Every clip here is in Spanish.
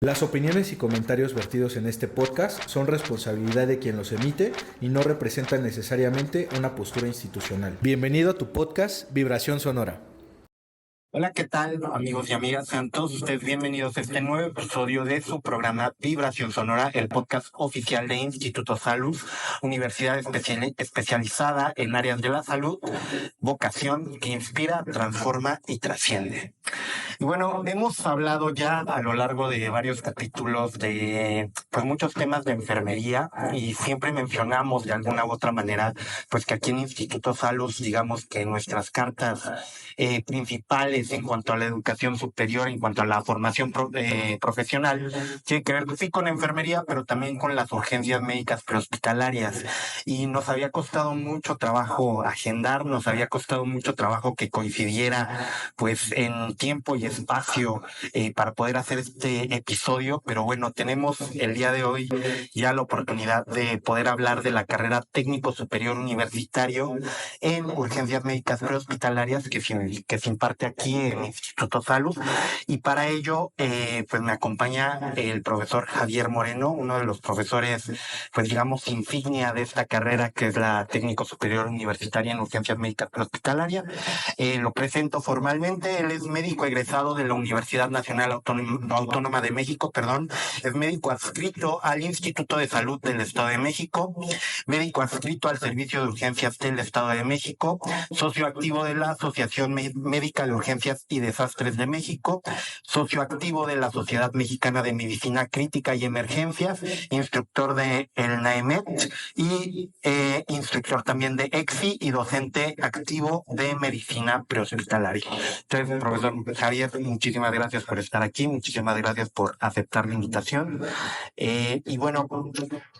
Las opiniones y comentarios vertidos en este podcast son responsabilidad de quien los emite y no representan necesariamente una postura institucional. Bienvenido a tu podcast Vibración Sonora. Hola, ¿qué tal, amigos y amigas? Sean todos ustedes bienvenidos a este nuevo episodio de su programa Vibración Sonora, el podcast oficial de Instituto Salud, universidad especializada en áreas de la salud, vocación que inspira, transforma y trasciende. Y bueno, hemos hablado ya a lo largo de varios capítulos de pues muchos temas de enfermería y siempre mencionamos de alguna u otra manera pues que aquí en Instituto Salud, digamos que nuestras cartas principales en cuanto a la educación superior, en cuanto a la formación profesional, tiene que ver sí con enfermería, pero también con las urgencias médicas prehospitalarias. Y nos había costado mucho trabajo agendar, nos había costado mucho trabajo que coincidiera pues en tiempo y espacio para poder hacer este episodio, pero bueno, tenemos el día de hoy ya la oportunidad de poder hablar de la carrera técnico superior universitario en urgencias médicas prehospitalarias que se imparte aquí en Instituto Salud, y para ello pues me acompaña el profesor Javier Moreno, uno de los profesores pues digamos insignia de esta carrera, que es la técnico superior universitaria en urgencias médicas prehospitalarias. Lo presento formalmente. Él es médico egresado de la Universidad Nacional Autónoma de México, es médico adscrito al Instituto de Salud del Estado de México, médico adscrito al Servicio de Urgencias del Estado de México, socio activo de la Asociación Médica de Urgencias y Desastres de México, socio activo de la Sociedad Mexicana de Medicina Crítica y Emergencias, instructor de el NAEMET y instructor también de EXI y docente activo de medicina prehospitalaria. Entonces, profesor Javier, muchísimas gracias por estar aquí, muchísimas gracias por aceptar la invitación. Y bueno,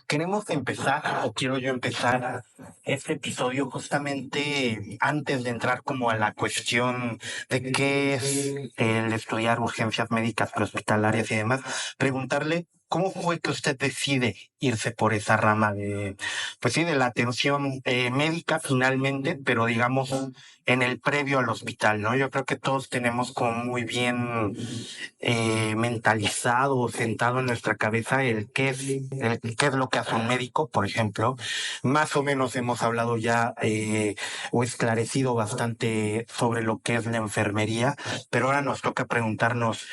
queremos empezar, o quiero yo empezar este episodio justamente antes de entrar como a la cuestión de qué es el estudiar urgencias médicas prehospitalarias y demás, preguntarle cómo fue que usted decide irse por esa rama de, pues sí, de la atención médica finalmente, pero digamos en el previo al hospital, ¿no? Yo creo que todos tenemos como muy bien mentalizado, sentado en nuestra cabeza qué es lo que hace un médico, por ejemplo. Más o menos hemos hablado ya o esclarecido bastante sobre lo que es la enfermería, pero ahora nos toca preguntarnos,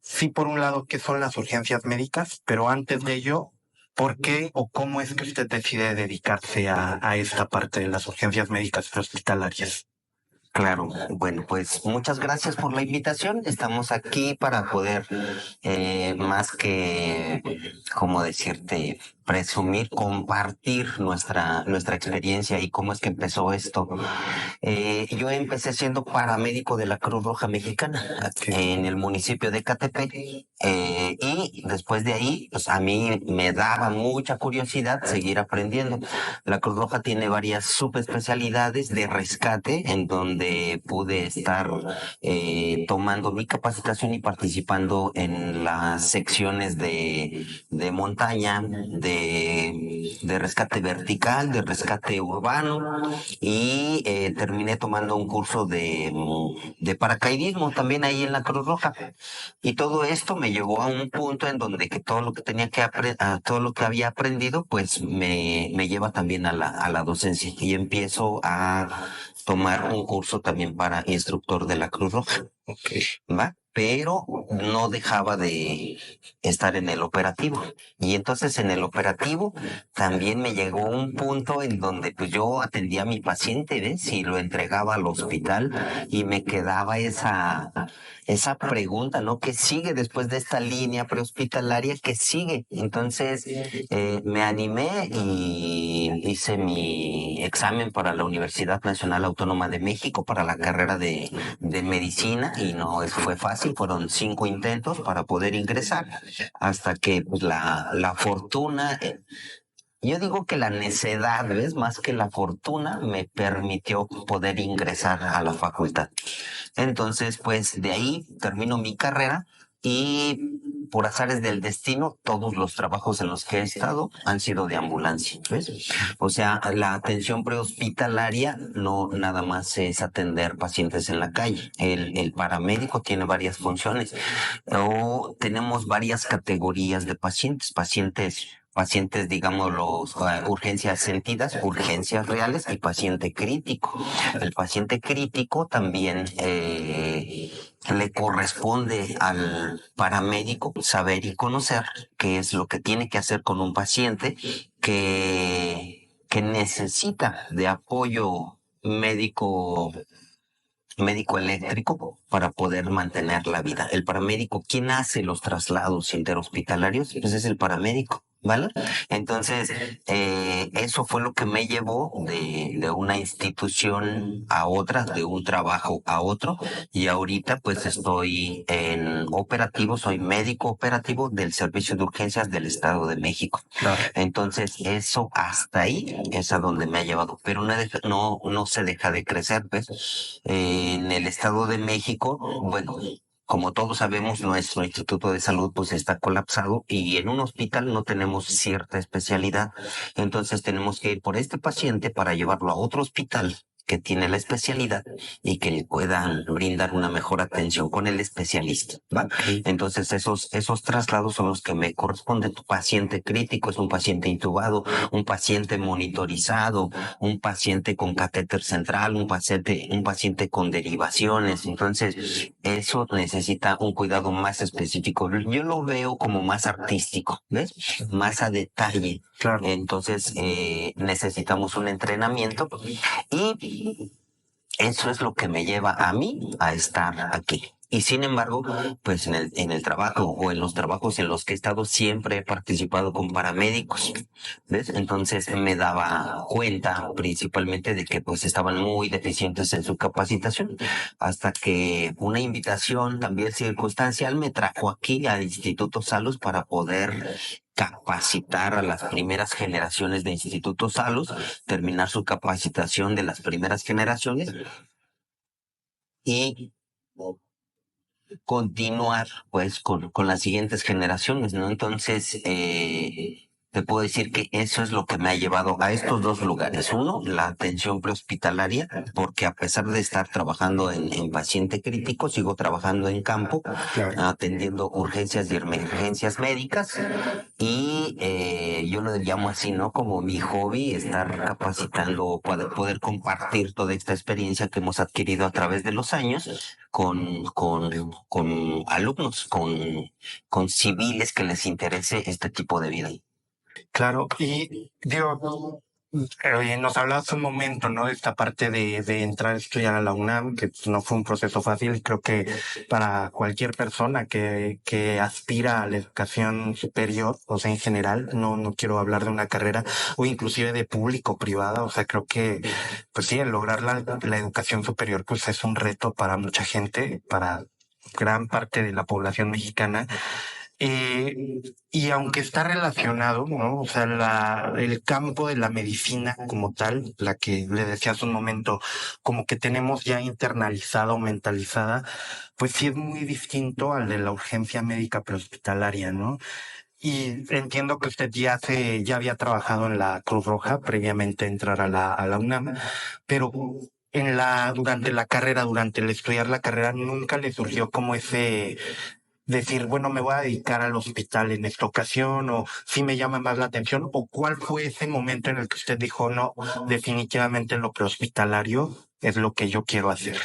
sí, por un lado, qué son las urgencias médicas, pero antes de ello, ¿por qué o cómo es que usted decide dedicarse a esta parte de las urgencias médicas hospitalarias? Claro, bueno, pues muchas gracias por la invitación. Estamos aquí para poder, más que, como decirte, presumir, compartir nuestra experiencia y cómo es que empezó esto. Yo empecé siendo paramédico de la Cruz Roja Mexicana en el municipio de Catepec, y después de ahí, pues a mí me daba mucha curiosidad seguir aprendiendo. La Cruz Roja tiene varias subespecialidades de rescate en donde pude estar tomando mi capacitación y participando en las secciones de montaña, de rescate vertical, de rescate urbano, y terminé tomando un curso de paracaidismo también ahí en la Cruz Roja. Y todo esto me llevó a un punto en donde que todo lo que tenía que todo lo que había aprendido, pues me lleva también a la docencia, y empiezo a tomar un curso también para instructor de la Cruz Roja. ¿Va? Pero no dejaba de estar en el operativo. Y entonces en el operativo también me llegó un punto en donde pues yo atendía a mi paciente, ¿ves? Y lo entregaba al hospital, y me quedaba esa pregunta, ¿no? ¿Qué sigue después de esta línea prehospitalaria? ¿Qué sigue? Entonces me animé y hice mi examen para la Universidad Nacional Autónoma de México para la carrera de medicina, y no fue fácil, fueron 5 intentos para poder ingresar, hasta que pues, la fortuna, yo digo que la necedad, ¿ves? Más que la fortuna, me permitió poder ingresar a la facultad. Entonces, pues de ahí termino mi carrera, y por azares del destino, todos los trabajos en los que he estado han sido de ambulancia, ¿ves? O sea, la atención prehospitalaria no nada más es atender pacientes en la calle. El paramédico tiene varias funciones o tenemos varias categorías de pacientes, digamos, urgencias sentidas, urgencias reales y paciente crítico. El paciente crítico también le corresponde al paramédico saber y conocer qué es lo que tiene que hacer con un paciente que necesita de apoyo médico eléctrico para poder mantener la vida. El paramédico, ¿quién hace los traslados interhospitalarios? Pues es el paramédico, ¿vale? Entonces, eso fue lo que me llevó de una institución a otra, de un trabajo a otro, y ahorita pues estoy en operativo, soy médico operativo del Servicio de Urgencias del Estado de México. Claro. Entonces, eso hasta ahí es a donde me ha llevado, pero no se deja de crecer, ¿ves? En el Estado de México, bueno, como todos sabemos, nuestro Instituto de Salud pues está colapsado y en un hospital no tenemos cierta especialidad. Entonces tenemos que ir por este paciente para llevarlo a otro hospital que tiene la especialidad y que le puedan brindar una mejor atención con el especialista, ¿va? Entonces esos traslados son los que me corresponden. Tu paciente crítico es un paciente intubado, un paciente monitorizado, un paciente con catéter central, un paciente con derivaciones. Entonces eso necesita un cuidado más específico. Yo lo veo como más artístico, ¿ves? Más a detalle. Claro. Entonces necesitamos un entrenamiento y eso es lo que me lleva a mí a estar aquí. Y sin embargo, pues en el trabajo o en los trabajos en los que he estado siempre he participado con paramédicos, ¿ves? Entonces me daba cuenta principalmente de que pues estaban muy deficientes en su capacitación, hasta que una invitación también circunstancial me trajo aquí al Instituto Salus para poder capacitar a las primeras generaciones de Instituto Salus, terminar su capacitación de las primeras generaciones y continuar pues con las siguientes generaciones, ¿no? Entonces, te puedo decir que eso es lo que me ha llevado a estos dos lugares. Uno, la atención prehospitalaria, porque a pesar de estar trabajando en paciente crítico, sigo trabajando en campo, atendiendo urgencias y emergencias médicas. Y yo lo llamo así, ¿no? Como mi hobby, estar capacitando, poder compartir toda esta experiencia que hemos adquirido a través de los años con alumnos, con civiles que les interese este tipo de vida. Claro, y digo, nos hablabas un momento, ¿no? De esta parte de entrar a estudiar a la UNAM, que pues, no fue un proceso fácil. Creo que para cualquier persona que aspira a la educación superior, o sea, en general, no quiero hablar de una carrera o inclusive de público privada. O sea, creo que, pues sí, el lograr la educación superior, pues es un reto para mucha gente, para gran parte de la población mexicana. Y aunque está relacionado, ¿no? O sea, el campo de la medicina como tal, la que le decía hace un momento, como que tenemos ya internalizada o mentalizada, pues sí es muy distinto al de la urgencia médica prehospitalaria, ¿no? Y entiendo que usted ya había trabajado en la Cruz Roja previamente a entrar a la UNAM, pero durante la carrera, durante el estudiar la carrera, nunca le surgió como ese decir, bueno, me voy a dedicar al hospital en esta ocasión, o si me llama más la atención, o cuál fue ese momento en el que usted dijo, no, definitivamente lo prehospitalario es lo que yo quiero hacer.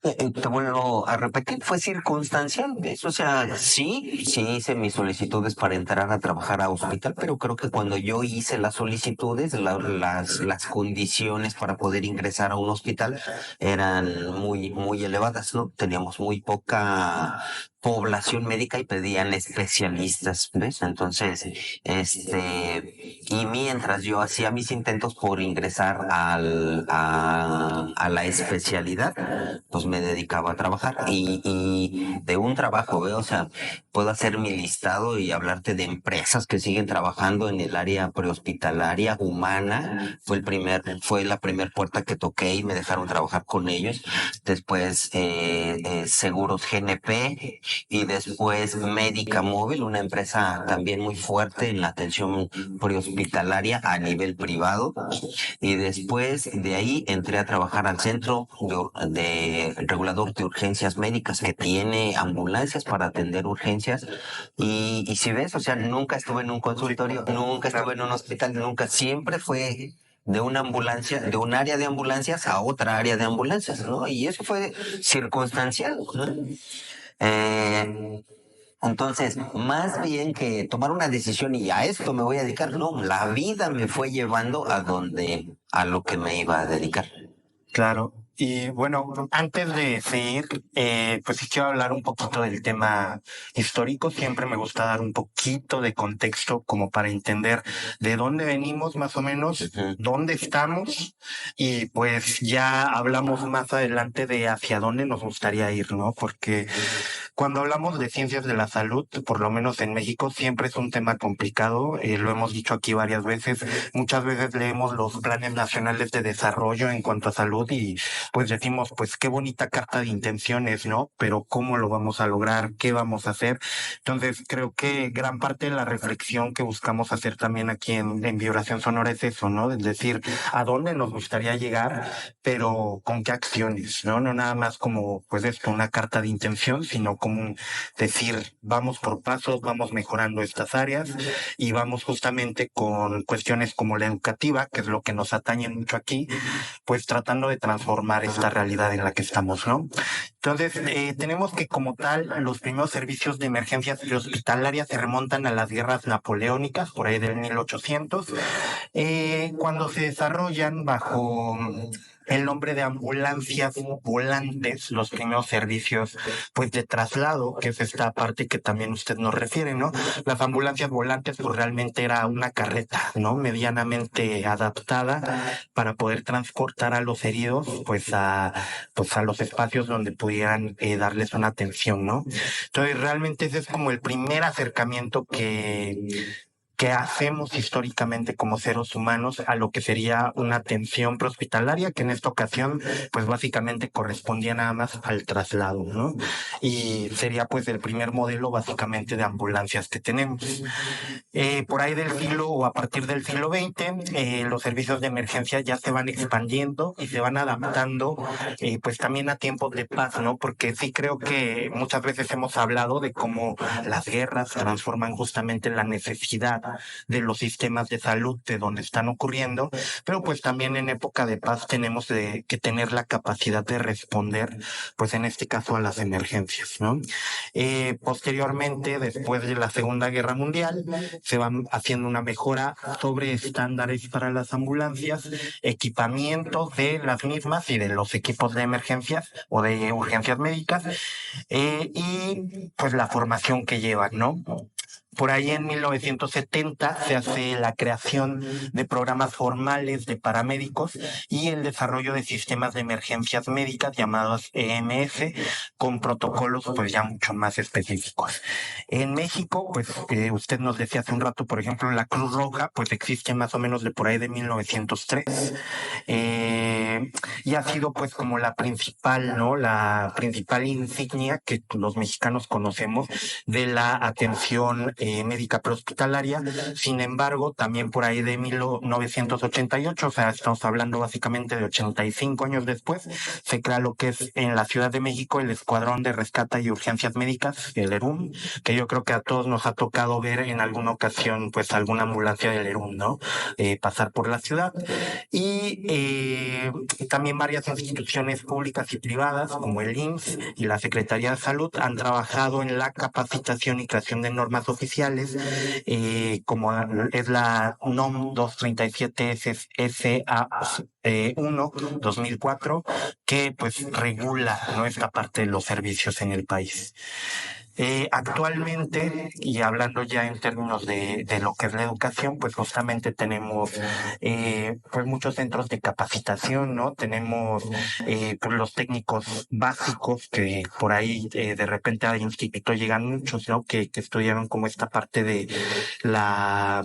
Te vuelvo a repetir, fue circunstancial, ¿ves? O sea, sí hice mis solicitudes para entrar a trabajar a hospital, pero creo que cuando yo hice las solicitudes, las condiciones para poder ingresar a un hospital eran muy elevadas, ¿no? Teníamos muy poca población médica y pedían especialistas, ¿ves? Entonces, y mientras yo hacía mis intentos por ingresar a la especialidad, pues me dedicaba a trabajar y de un trabajo, ¿ves? O sea, puedo hacer mi listado y hablarte de empresas que siguen trabajando en el área prehospitalaria humana. Fue la primer puerta que toqué y me dejaron trabajar con ellos. Después, Seguros GNP, y después Médica Móvil, una empresa también muy fuerte en la atención prehospitalaria a nivel privado. Y después de ahí entré a trabajar al Centro de Regulador de Urgencias Médicas, que tiene ambulancias para atender urgencias. Y si ves, o sea, nunca estuve en un consultorio, nunca estuve en un hospital, nunca, siempre fue de una ambulancia, de un área de ambulancias a otra área de ambulancias, ¿no? Y eso fue circunstancial, ¿no? Eh, entonces, más bien que tomar una decisión y a esto me voy a dedicar, no, la vida me fue llevando a lo que me iba a dedicar. Claro. Y bueno, antes de seguir, pues sí quiero hablar un poquito del tema histórico. Siempre me gusta dar un poquito de contexto como para entender de dónde venimos más o menos, Ujú. dónde estamos y pues ya hablamos más adelante de hacia dónde nos gustaría ir, ¿no? Porque cuando hablamos de ciencias de la salud, por lo menos en México, siempre es un tema complicado. Lo hemos dicho aquí varias veces. Muchas veces leemos los planes nacionales de desarrollo en cuanto a salud y pues decimos, pues qué bonita carta de intenciones, ¿no? Pero ¿cómo lo vamos a lograr? ¿Qué vamos a hacer? Entonces, creo que gran parte de la reflexión que buscamos hacer también aquí en Vibración Sonora es eso, ¿no? Es decir, a dónde nos gustaría llegar, pero con qué acciones, ¿no? No nada más como, pues esto, una carta de intención, sino como decir, vamos por pasos, vamos mejorando estas áreas y vamos justamente con cuestiones como la educativa, que es lo que nos atañe mucho aquí, pues tratando de transformar esta realidad en la que estamos, ¿no? Entonces, tenemos que como tal, los primeros servicios de emergencias hospitalarias se remontan a las guerras napoleónicas, por ahí del 1800, cuando se desarrollan bajo el nombre de ambulancias volantes, los primeros servicios pues de traslado, que es esta parte que también usted nos refiere, ¿no? Las ambulancias volantes pues realmente era una carreta, ¿no? Medianamente adaptada para poder transportar a los heridos pues a los espacios donde pudieran darles una atención, ¿no? Entonces realmente ese es como el primer acercamiento que hacemos históricamente como seres humanos a lo que sería una atención prehospitalaria, que en esta ocasión, pues básicamente correspondía nada más al traslado, ¿no? Y sería pues el primer modelo básicamente de ambulancias que tenemos. Por ahí del siglo o a partir del siglo XX, los servicios de emergencia ya se van expandiendo y se van adaptando, pues también a tiempos de paz, ¿no? Porque sí creo que muchas veces hemos hablado de cómo las guerras transforman justamente la necesidad de los sistemas de salud de donde están ocurriendo, pero pues también en época de paz tenemos que tener la capacidad de responder, pues en este caso a las emergencias, ¿no? Posteriormente, después de la Segunda Guerra Mundial, se van haciendo una mejora sobre estándares para las ambulancias, equipamiento de las mismas y de los equipos de emergencias o de urgencias médicas, y pues la formación que llevan, ¿no? Por ahí en 1970 se hace la creación de programas formales de paramédicos y el desarrollo de sistemas de emergencias médicas llamados EMS con protocolos pues ya mucho más específicos. En México, pues usted nos decía hace un rato, por ejemplo, la Cruz Roja pues existe más o menos de por ahí de 1903, y ha sido pues como la principal, ¿no? La principal insignia que los mexicanos conocemos de la atención médica prehospitalaria. Sin embargo, también por ahí de 1988, o sea, estamos hablando básicamente de 85 años después, se crea lo que es en la Ciudad de México el Escuadrón de Rescate y Urgencias Médicas, el ERUM, que yo creo que a todos nos ha tocado ver en alguna ocasión, pues alguna ambulancia del ERUM, ¿no? Pasar por la ciudad. Y también varias instituciones públicas y privadas, como el IMSS y la Secretaría de Salud, han trabajado en la capacitación y creación de normas oficiales, como es la NOM 237 SA1 2004, que pues regula, ¿no?, esta parte de los servicios en el país. Actualmente, y hablando ya en términos de lo que es la educación, pues justamente tenemos pues muchos centros de capacitación, ¿no? Tenemos pues los técnicos básicos, que por ahí de repente al instituto llegan muchos, ¿no? Que estudiaron como esta parte de la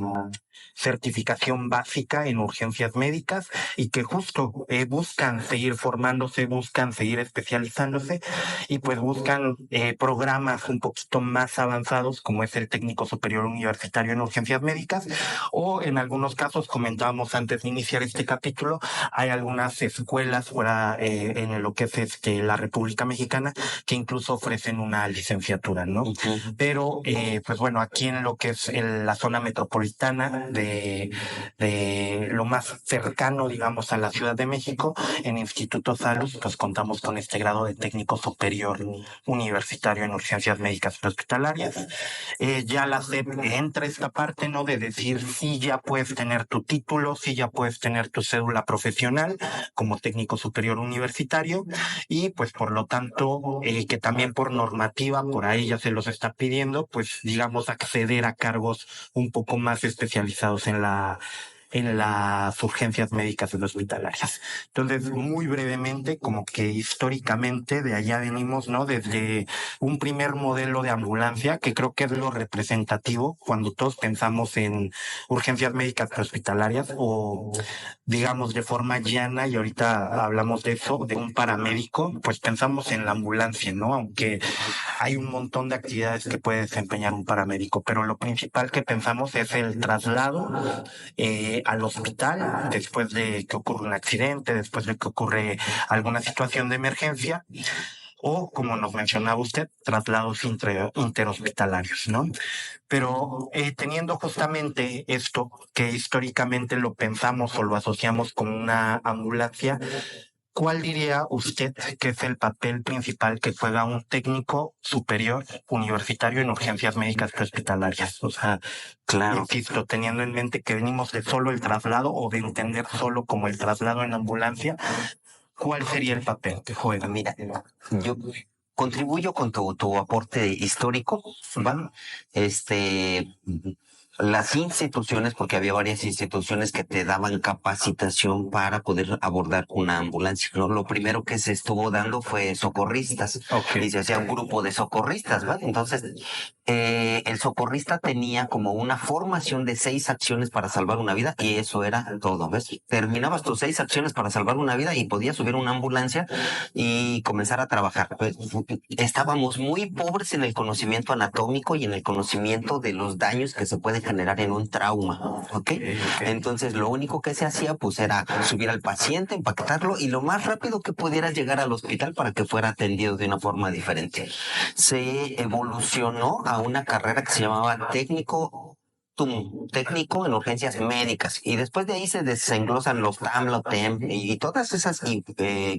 certificación básica en urgencias médicas y que justo buscan seguir formándose, buscan seguir especializándose y pues buscan programas un un poquito más avanzados, como es el técnico superior universitario en urgencias médicas, o en algunos casos, comentábamos antes de iniciar este capítulo, hay algunas escuelas fuera en lo que es la República Mexicana que incluso ofrecen una licenciatura, ¿no? Pero, pues bueno, aquí en lo que es la zona metropolitana de lo más cercano, digamos, a la Ciudad de México, en Instituto Salus, pues contamos con este grado de técnico superior universitario en urgencias médicas hospitalarias. Ya la SEP entra esta parte, ¿no? De decir si ya puedes tener tu título, si ya puedes tener tu cédula profesional como técnico superior universitario, y pues por lo tanto que también por normativa por ahí ya se los está pidiendo, pues digamos acceder a cargos un poco más especializados en las urgencias médicas hospitalarias. Entonces, muy brevemente, como que históricamente de allá venimos, ¿no? Desde un primer modelo de ambulancia, que creo que es lo representativo cuando todos pensamos en urgencias médicas hospitalarias, o digamos de forma llana, y ahorita hablamos de eso, de un paramédico, pues pensamos en la ambulancia, ¿no? Aunque hay un montón de actividades que puede desempeñar un paramédico, pero lo principal que pensamos es el traslado al hospital después de que ocurre un accidente, después de que ocurre alguna situación de emergencia, o, como nos mencionaba usted, traslados interhospitalarios, ¿no? Pero teniendo justamente esto, que históricamente lo pensamos o lo asociamos con una ambulancia, ¿cuál diría usted que es el papel principal que juega un técnico superior universitario en urgencias médicas hospitalarias? O sea, Claro. insisto, teniendo en mente que venimos de solo el traslado o de entender solo como el traslado en ambulancia, ¿cuál sería el papel que juega? Mira, yo contribuyo con tu aporte histórico, ¿va? Las instituciones, porque había varias instituciones que te daban capacitación para poder abordar una ambulancia, ¿no? Lo primero que se estuvo dando fue socorristas, y se hacía un grupo de socorristas, ¿vale? Entonces, el socorrista tenía como una formación de 6 acciones para salvar una vida, y eso era todo, ¿ves? Terminabas tus 6 acciones para salvar una vida y podías subir una ambulancia y comenzar a trabajar. Pues, estábamos muy pobres en el conocimiento anatómico y en el conocimiento de los daños que se pueden generar en un trauma, ¿ok? Entonces, lo único que se hacía, pues, era subir al paciente, empaquetarlo y lo más rápido que pudieras llegar al hospital para que fuera atendido de una forma diferente. Se evolucionó a una carrera que se llamaba técnico en urgencias médicas, y después de ahí se desenglosan los TAM, los TEM y todas esas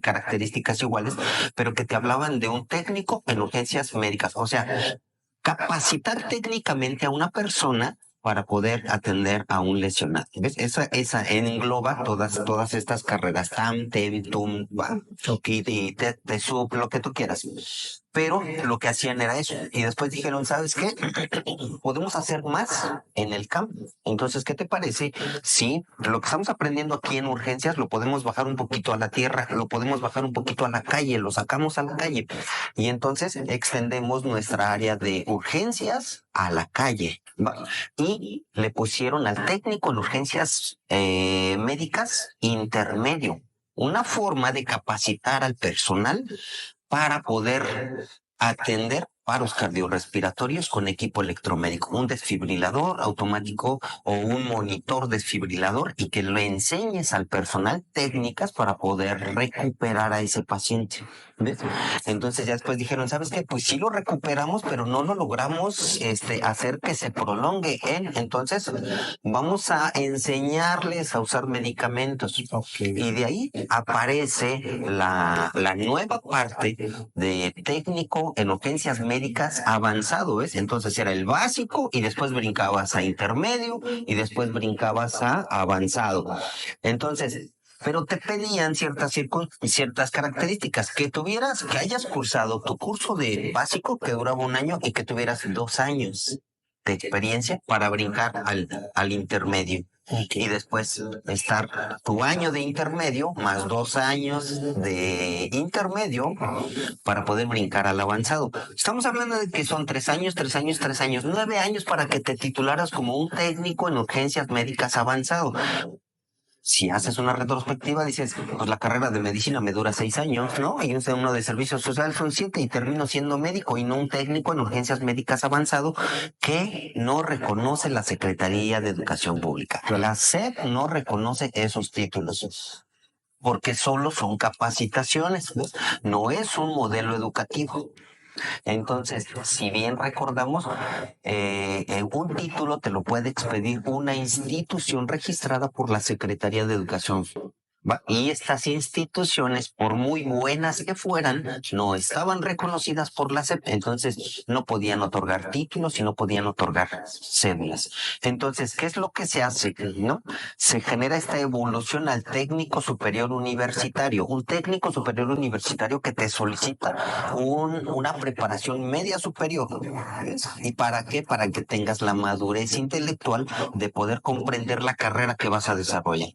características iguales, pero que te hablaban de un técnico en urgencias médicas, o sea, capacitar técnicamente a una persona para poder atender a un lesionado. ¿Ves? Esa engloba todas estas carreras, TAM, TEM, TUM, y TESUP, lo que tú quieras. Pero lo que hacían era eso. Y después dijeron, ¿sabes qué? Podemos hacer más en el campo. Entonces, ¿qué te parece? Sí, lo que estamos aprendiendo aquí en urgencias lo podemos bajar un poquito a la tierra, lo podemos bajar un poquito a la calle, lo sacamos a la calle. Y entonces extendemos nuestra área de urgencias a la calle. Y le pusieron al técnico en urgencias médicas intermedio. Una forma de capacitar al personal para poder atender paros cardiorrespiratorios con equipo electromédico, un desfibrilador automático o un monitor desfibrilador, y que le enseñes al personal técnicas para poder recuperar a ese paciente. ¿Ves? Entonces ya después dijeron, ¿sabes qué? Pues sí lo recuperamos, pero no lo logramos hacer que se prolongue. Entonces vamos a enseñarles a usar medicamentos. Y de ahí aparece la nueva parte de técnico en urgencias médicas avanzado, ¿ves? Entonces era el básico y después brincabas a intermedio y después brincabas a avanzado. Entonces, pero te pedían ciertas características, que hayas cursado tu curso de básico, que duraba 1 año, y que tuvieras 2 años de experiencia para brincar al intermedio. Y después estar tu año de intermedio más 2 años de intermedio para poder brincar al avanzado. Estamos hablando de que son 3 años, 3 años, 3 años, 9 años para que te titularas como un técnico en urgencias médicas avanzado. Si haces una retrospectiva, dices, pues la carrera de medicina me dura 6 años, ¿no? Y uno de servicio social son 7 y termino siendo médico y no un técnico en urgencias médicas avanzado que no reconoce la Secretaría de Educación Pública. La SEP no reconoce esos títulos porque solo son capacitaciones, ¿ves? No es un modelo educativo. Entonces, si bien recordamos, un título te lo puede expedir una institución registrada por la Secretaría de Educación. ¿Va? Y estas instituciones, por muy buenas que fueran, no estaban reconocidas por la SEP, entonces no podían otorgar títulos y no podían otorgar cédulas. Entonces, ¿qué es lo que se hace? ¿No? Se genera esta evolución al técnico superior universitario, un técnico superior universitario que te solicita una preparación media superior. ¿Y para qué? Para que tengas la madurez intelectual de poder comprender la carrera que vas a desarrollar.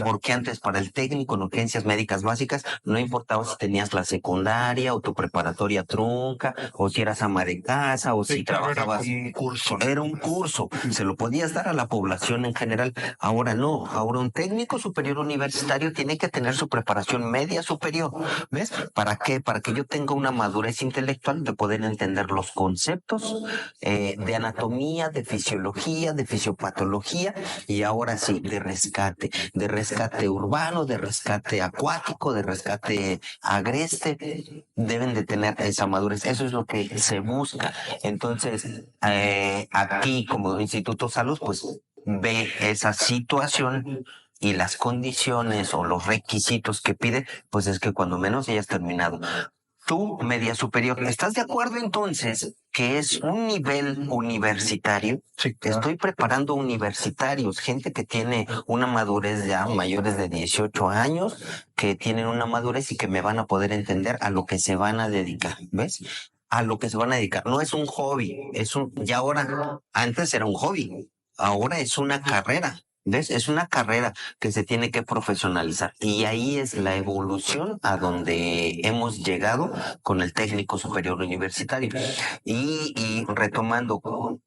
Porque antes para el técnico en urgencias médicas básicas no importaba si tenías la secundaria o tu preparatoria trunca o si eras ama de casa o si trabajabas. Era un curso. Era un curso, se lo podías dar a la población en general. Ahora no, ahora un técnico superior universitario tiene que tener su preparación media superior. ¿Ves? ¿Para qué? Para que yo tenga una madurez intelectual de poder entender los conceptos de anatomía, de fisiología, de fisiopatología y ahora sí, de rescate urbano, de rescate acuático, de rescate agreste, deben de tener esa madurez. Eso es lo que se busca. Entonces, aquí como Instituto Salud, pues ve esa situación y las condiciones o los requisitos que pide, pues es que cuando menos hayas terminado tu media superior. ¿Estás de acuerdo entonces que es un nivel universitario? Sí, claro. Estoy preparando universitarios, gente que tiene una madurez ya mayores de 18 años, que tienen una madurez y que me van a poder entender a lo que se van a dedicar, ¿ves? A lo que se van a dedicar. No es un hobby, ya ahora, antes era un hobby, ahora es una carrera. ¿Ves? Es una carrera que se tiene que profesionalizar y ahí es la evolución a donde hemos llegado con el técnico superior universitario. Y retomando,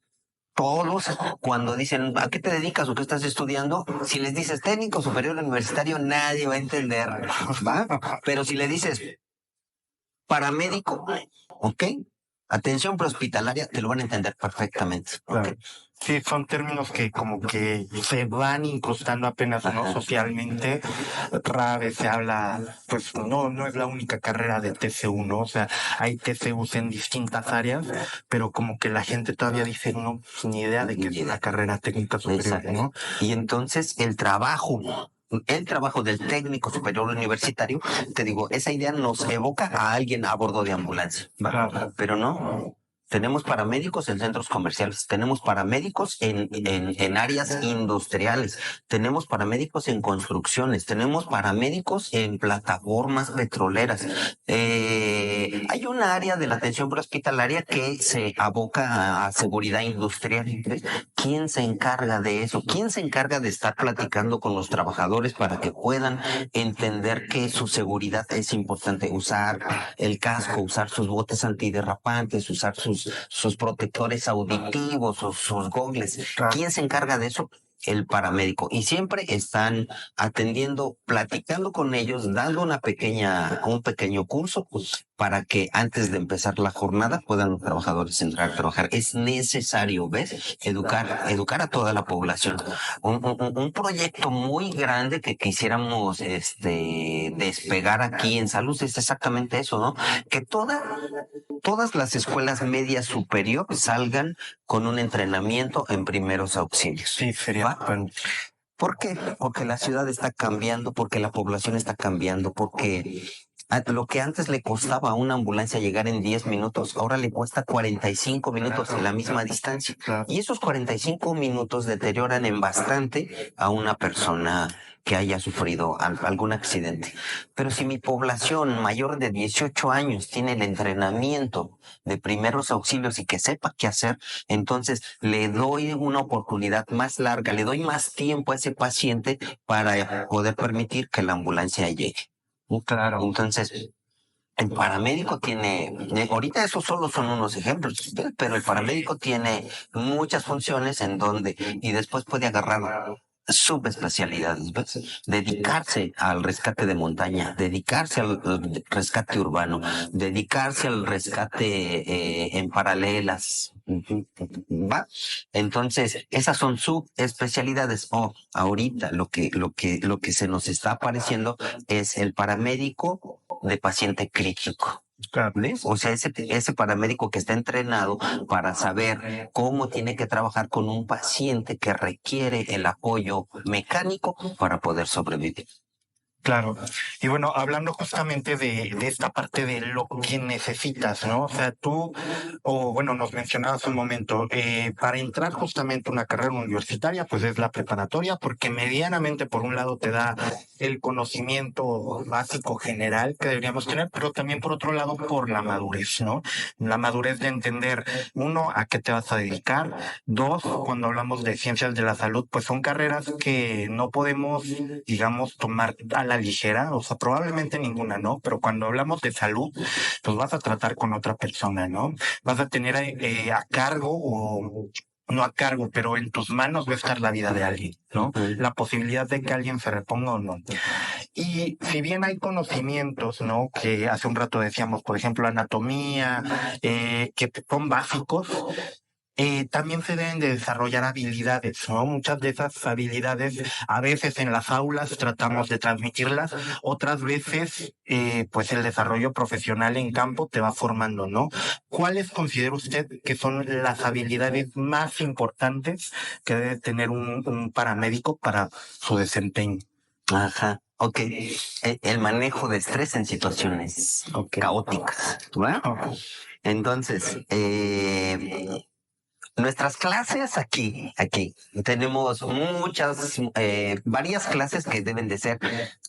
todos cuando dicen ¿a qué te dedicas o qué estás estudiando? Si les dices técnico superior universitario, nadie va a entender, ¿va? Pero si le dices paramédico, ¿ok? Atención prehospitalaria, te lo van a entender perfectamente. Claro. ¿Ok? Sí, son términos que como que se van incrustando apenas, ¿no? Socialmente, rara vez se habla, pues no es la única carrera de TCU, ¿no? O sea, hay TCUs en distintas áreas, pero como que la gente todavía dice, no, pues, ni idea de que es una carrera técnica superior, ¿no? Y entonces el trabajo del técnico superior universitario, te digo, esa idea nos evoca a alguien a bordo de ambulancia, ¿va? Claro. Pero no. Tenemos paramédicos en centros comerciales, tenemos paramédicos en áreas industriales, tenemos paramédicos en construcciones, tenemos paramédicos en plataformas petroleras. Hay una área de la atención prehospitalaria que se aboca a seguridad industrial. ¿Quién se encarga de eso? ¿Quién se encarga de estar platicando con los trabajadores para que puedan entender que su seguridad es importante? Usar el casco, usar sus botes antiderrapantes, usar sus protectores auditivos, sus gogles. ¿Quién se encarga de eso? El paramédico. Y siempre están atendiendo, platicando con ellos, dando un pequeño curso, pues, para que antes de empezar la jornada puedan los trabajadores entrar a trabajar. Es necesario, ¿ves? Educar a toda la población. Un proyecto muy grande que quisiéramos despegar aquí en salud es exactamente eso, ¿no? Que todas las escuelas medias superior salgan con un entrenamiento en primeros auxilios. Sí, sería. Bueno. ¿Por qué? Porque la ciudad está cambiando, porque la población está cambiando, porque lo que antes le costaba a una ambulancia llegar en 10 minutos, ahora le cuesta 45 minutos en la misma distancia. Claro. Y esos 45 minutos deterioran en bastante a una persona que haya sufrido algún accidente. Pero si mi población mayor de 18 años tiene el entrenamiento de primeros auxilios y que sepa qué hacer, entonces le doy una oportunidad más larga, le doy más tiempo a ese paciente para poder permitir que la ambulancia llegue. Claro. Entonces, el paramédico ahorita esos solo son unos ejemplos, pero el paramédico tiene muchas funciones y después puede agarrar subespecialidades, ¿ves? Dedicarse al rescate de montaña, dedicarse al rescate urbano, dedicarse al rescate en paralelas. ¿Va? Entonces, esas son subespecialidades. Ahorita lo que se nos está apareciendo es el paramédico de paciente crítico. Claro. ¿Ves? O sea, ese paramédico que está entrenado para saber cómo tiene que trabajar con un paciente que requiere el apoyo mecánico para poder sobrevivir. Claro. Y bueno, hablando justamente de esta parte de lo que necesitas, ¿no? O sea, nos mencionabas un momento, para entrar justamente a una carrera universitaria, pues es la preparatoria, porque medianamente, por un lado, te da el conocimiento básico general que deberíamos tener, pero también por otro lado, por la madurez, ¿no? La madurez de entender, uno, a qué te vas a dedicar, dos, cuando hablamos de ciencias de la salud, pues son carreras que no podemos, digamos, tomar a la ligera, o sea, probablemente ninguna, ¿no? Pero cuando hablamos de salud, pues vas a tratar con otra persona, ¿no? Vas a tener a cargo o no a cargo, pero en tus manos va a estar la vida de alguien, ¿no? La posibilidad de que alguien se reponga o no. Y si bien hay conocimientos, ¿no? Que hace un rato decíamos, por ejemplo, anatomía, que son básicos, también se deben de desarrollar habilidades, ¿no? Muchas de esas habilidades, a veces en las aulas tratamos de transmitirlas, otras veces, pues el desarrollo profesional en campo te va formando, ¿no? ¿Cuáles considera usted que son las habilidades más importantes que debe tener un paramédico para su desempeño? Ajá. Ok. El manejo de estrés en situaciones caóticas. ¿Va? Entonces, nuestras clases aquí, tenemos varias clases que deben de ser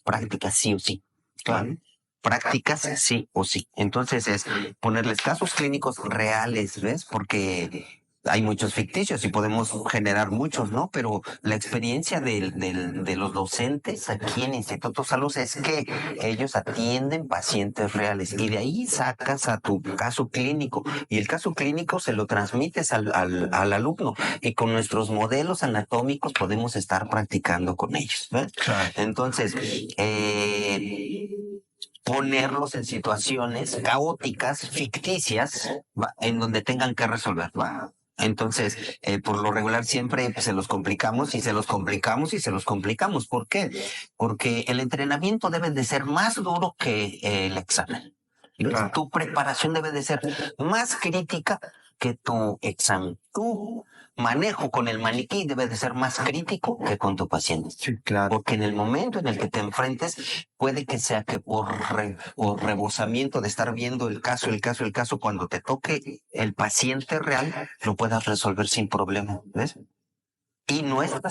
prácticas sí o sí. Claro. Prácticas sí o sí. Entonces es ponerles casos clínicos reales, ¿ves? Porque hay muchos ficticios y podemos generar muchos, ¿no? Pero la experiencia de los docentes aquí en Instituto Salud es que ellos atienden pacientes reales y de ahí sacas a tu caso clínico y el caso clínico se lo transmites al alumno y con nuestros modelos anatómicos podemos estar practicando con ellos, ¿ves? Claro. Entonces, ponerlos en situaciones caóticas, ficticias, en donde tengan que resolver. Entonces, por lo regular siempre se los complicamos y se los complicamos y se los complicamos. ¿Por qué? Porque el entrenamiento debe de ser más duro que el examen. Claro. Tu preparación debe de ser más crítica que tu examen. Tu manejo con el maniquí debe de ser más crítico que con tu paciente. Sí, claro. Porque en el momento en el que te enfrentes, puede que sea que por rebosamiento de estar viendo el caso, cuando te toque el paciente real, lo puedas resolver sin problema, ¿ves? Y nuestra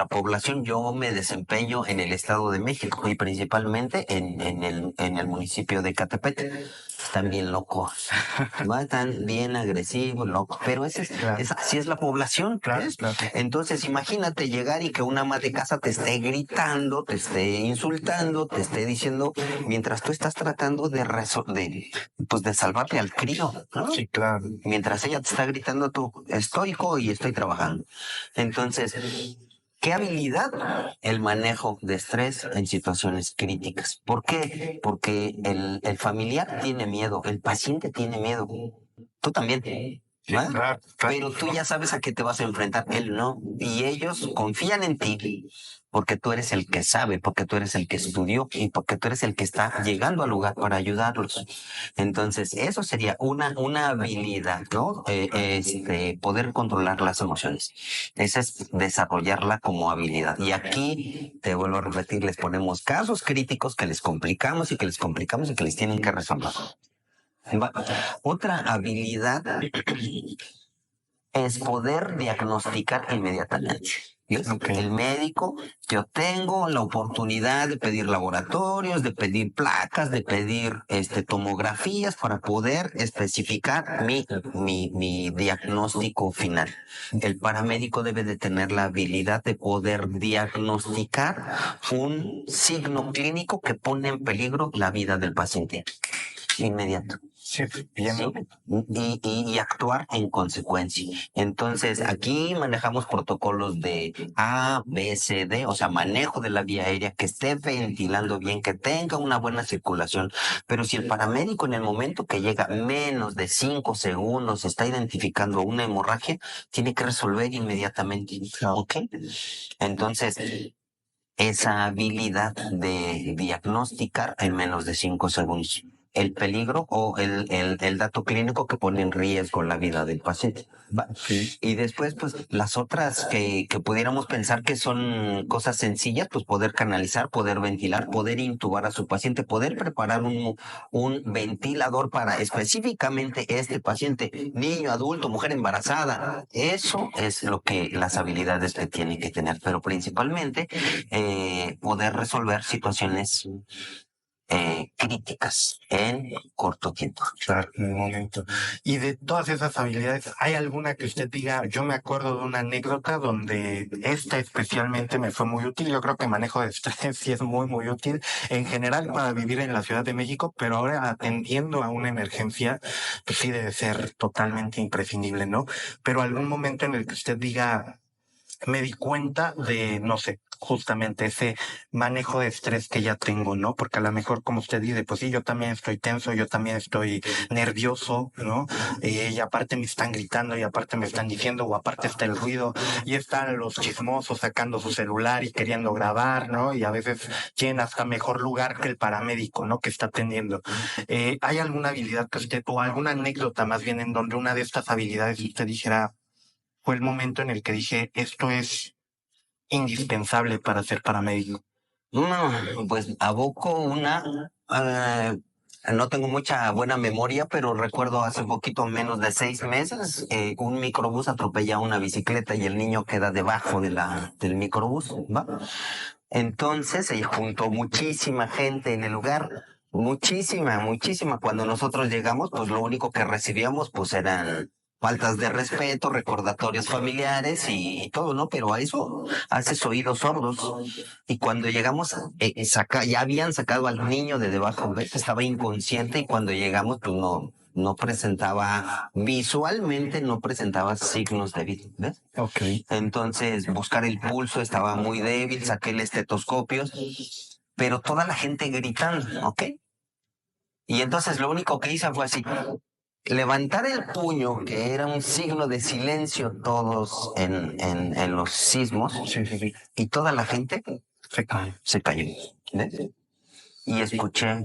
población, yo me desempeño en el Estado de México y principalmente en el municipio de Catepec. Están bien locos, están bien agresivos, locos, pero así es la población, ¿ves? Claro. Entonces imagínate llegar y que una ama de casa te esté gritando, te esté insultando, te esté diciendo, mientras tú estás tratando de salvarle al crío, ¿no? Sí, claro. Mientras ella te está gritando, tú, estoico y estoy trabajando. Entonces, ¿qué habilidad? El manejo de estrés en situaciones críticas. ¿Por qué? Porque el familiar tiene miedo, el paciente tiene miedo. Tú también. ¿Va? Claro. Pero tú ya sabes a qué te vas a enfrentar, él no. Y ellos confían en ti porque tú eres el que sabe, porque tú eres el que estudió y porque tú eres el que está llegando al lugar para ayudarlos. Entonces, eso sería una habilidad, ¿no? Poder controlar las emociones. Esa es desarrollarla como habilidad. Y aquí, te vuelvo a repetir, les ponemos casos críticos que les complicamos y que les complicamos y que les tienen que resolver. Otra habilidad es poder diagnosticar inmediatamente. Okay. El médico, yo tengo la oportunidad de pedir laboratorios, de pedir placas, de pedir tomografías para poder especificar mi diagnóstico final. El paramédico debe de tener la habilidad de poder diagnosticar un signo clínico que pone en peligro la vida del paciente. Inmediato. Sí, bien. ¿sí? Y actuar en consecuencia. Entonces, aquí manejamos protocolos de A, B, C, D, o sea, manejo de la vía aérea, que esté ventilando bien, que tenga una buena circulación. Pero si el paramédico en el momento que llega menos de 5 segundos está identificando una hemorragia, tiene que resolver inmediatamente. ¿Ok? Entonces, esa habilidad de diagnosticar en menos de 5 segundos el peligro o el dato clínico que pone en riesgo la vida del paciente. ¿Va? Sí. Y después, pues, las otras que pudiéramos pensar que son cosas sencillas, pues poder canalizar, poder ventilar, poder intubar a su paciente, poder preparar un ventilador para específicamente este paciente, niño, adulto, mujer embarazada. Eso es lo que las habilidades que tiene que tener, pero principalmente poder resolver situaciones críticas en corto tiempo. Claro, en el momento. Y de todas esas habilidades, ¿hay alguna que usted diga? Yo me acuerdo de una anécdota donde esta especialmente me fue muy útil. Yo creo que manejo de estrés sí es muy, muy útil en general para vivir en la Ciudad de México, pero ahora atendiendo a una emergencia, pues sí debe ser totalmente imprescindible, ¿no? Pero algún momento en el que usted diga, me di cuenta de, no sé, justamente ese manejo de estrés que ya tengo, ¿no? Porque a lo mejor, como usted dice, pues sí, yo también estoy tenso, yo también estoy nervioso, ¿no? Y aparte me están gritando, y aparte me están diciendo, o aparte está el ruido, y están los chismosos sacando su celular y queriendo grabar, ¿no? Y a veces tienen hasta mejor lugar que el paramédico, ¿no? Que está atendiendo. ¿Hay alguna habilidad que usted, o alguna anécdota más bien, en donde una de estas habilidades usted dijera, fue el momento en el que dije, esto es indispensable para ser paramédico? No, pues aboco no tengo mucha buena memoria, pero recuerdo hace poquito menos de 6 meses, un microbús atropella una bicicleta y el niño queda debajo del microbús, ¿va? Entonces se juntó muchísima gente en el lugar, muchísima, muchísima. Cuando nosotros llegamos, pues lo único que recibíamos pues eran faltas de respeto, recordatorios familiares y todo, ¿no? Pero a eso haces oídos sordos. Y cuando llegamos, ya habían sacado al niño de debajo, ¿ves? Estaba inconsciente y cuando llegamos, pues no presentaba, visualmente no presentaba signos de vida, ¿ves? Ok. Entonces, buscar el pulso estaba muy débil, saqué el estetoscopio, pero toda la gente gritando, ¿ok? Y entonces lo único que hice fue así, levantar el puño, que era un signo de silencio todos en los sismos, Sí, sí, sí. y toda la gente Se cae. se cayó. ¿Ves? Y escuché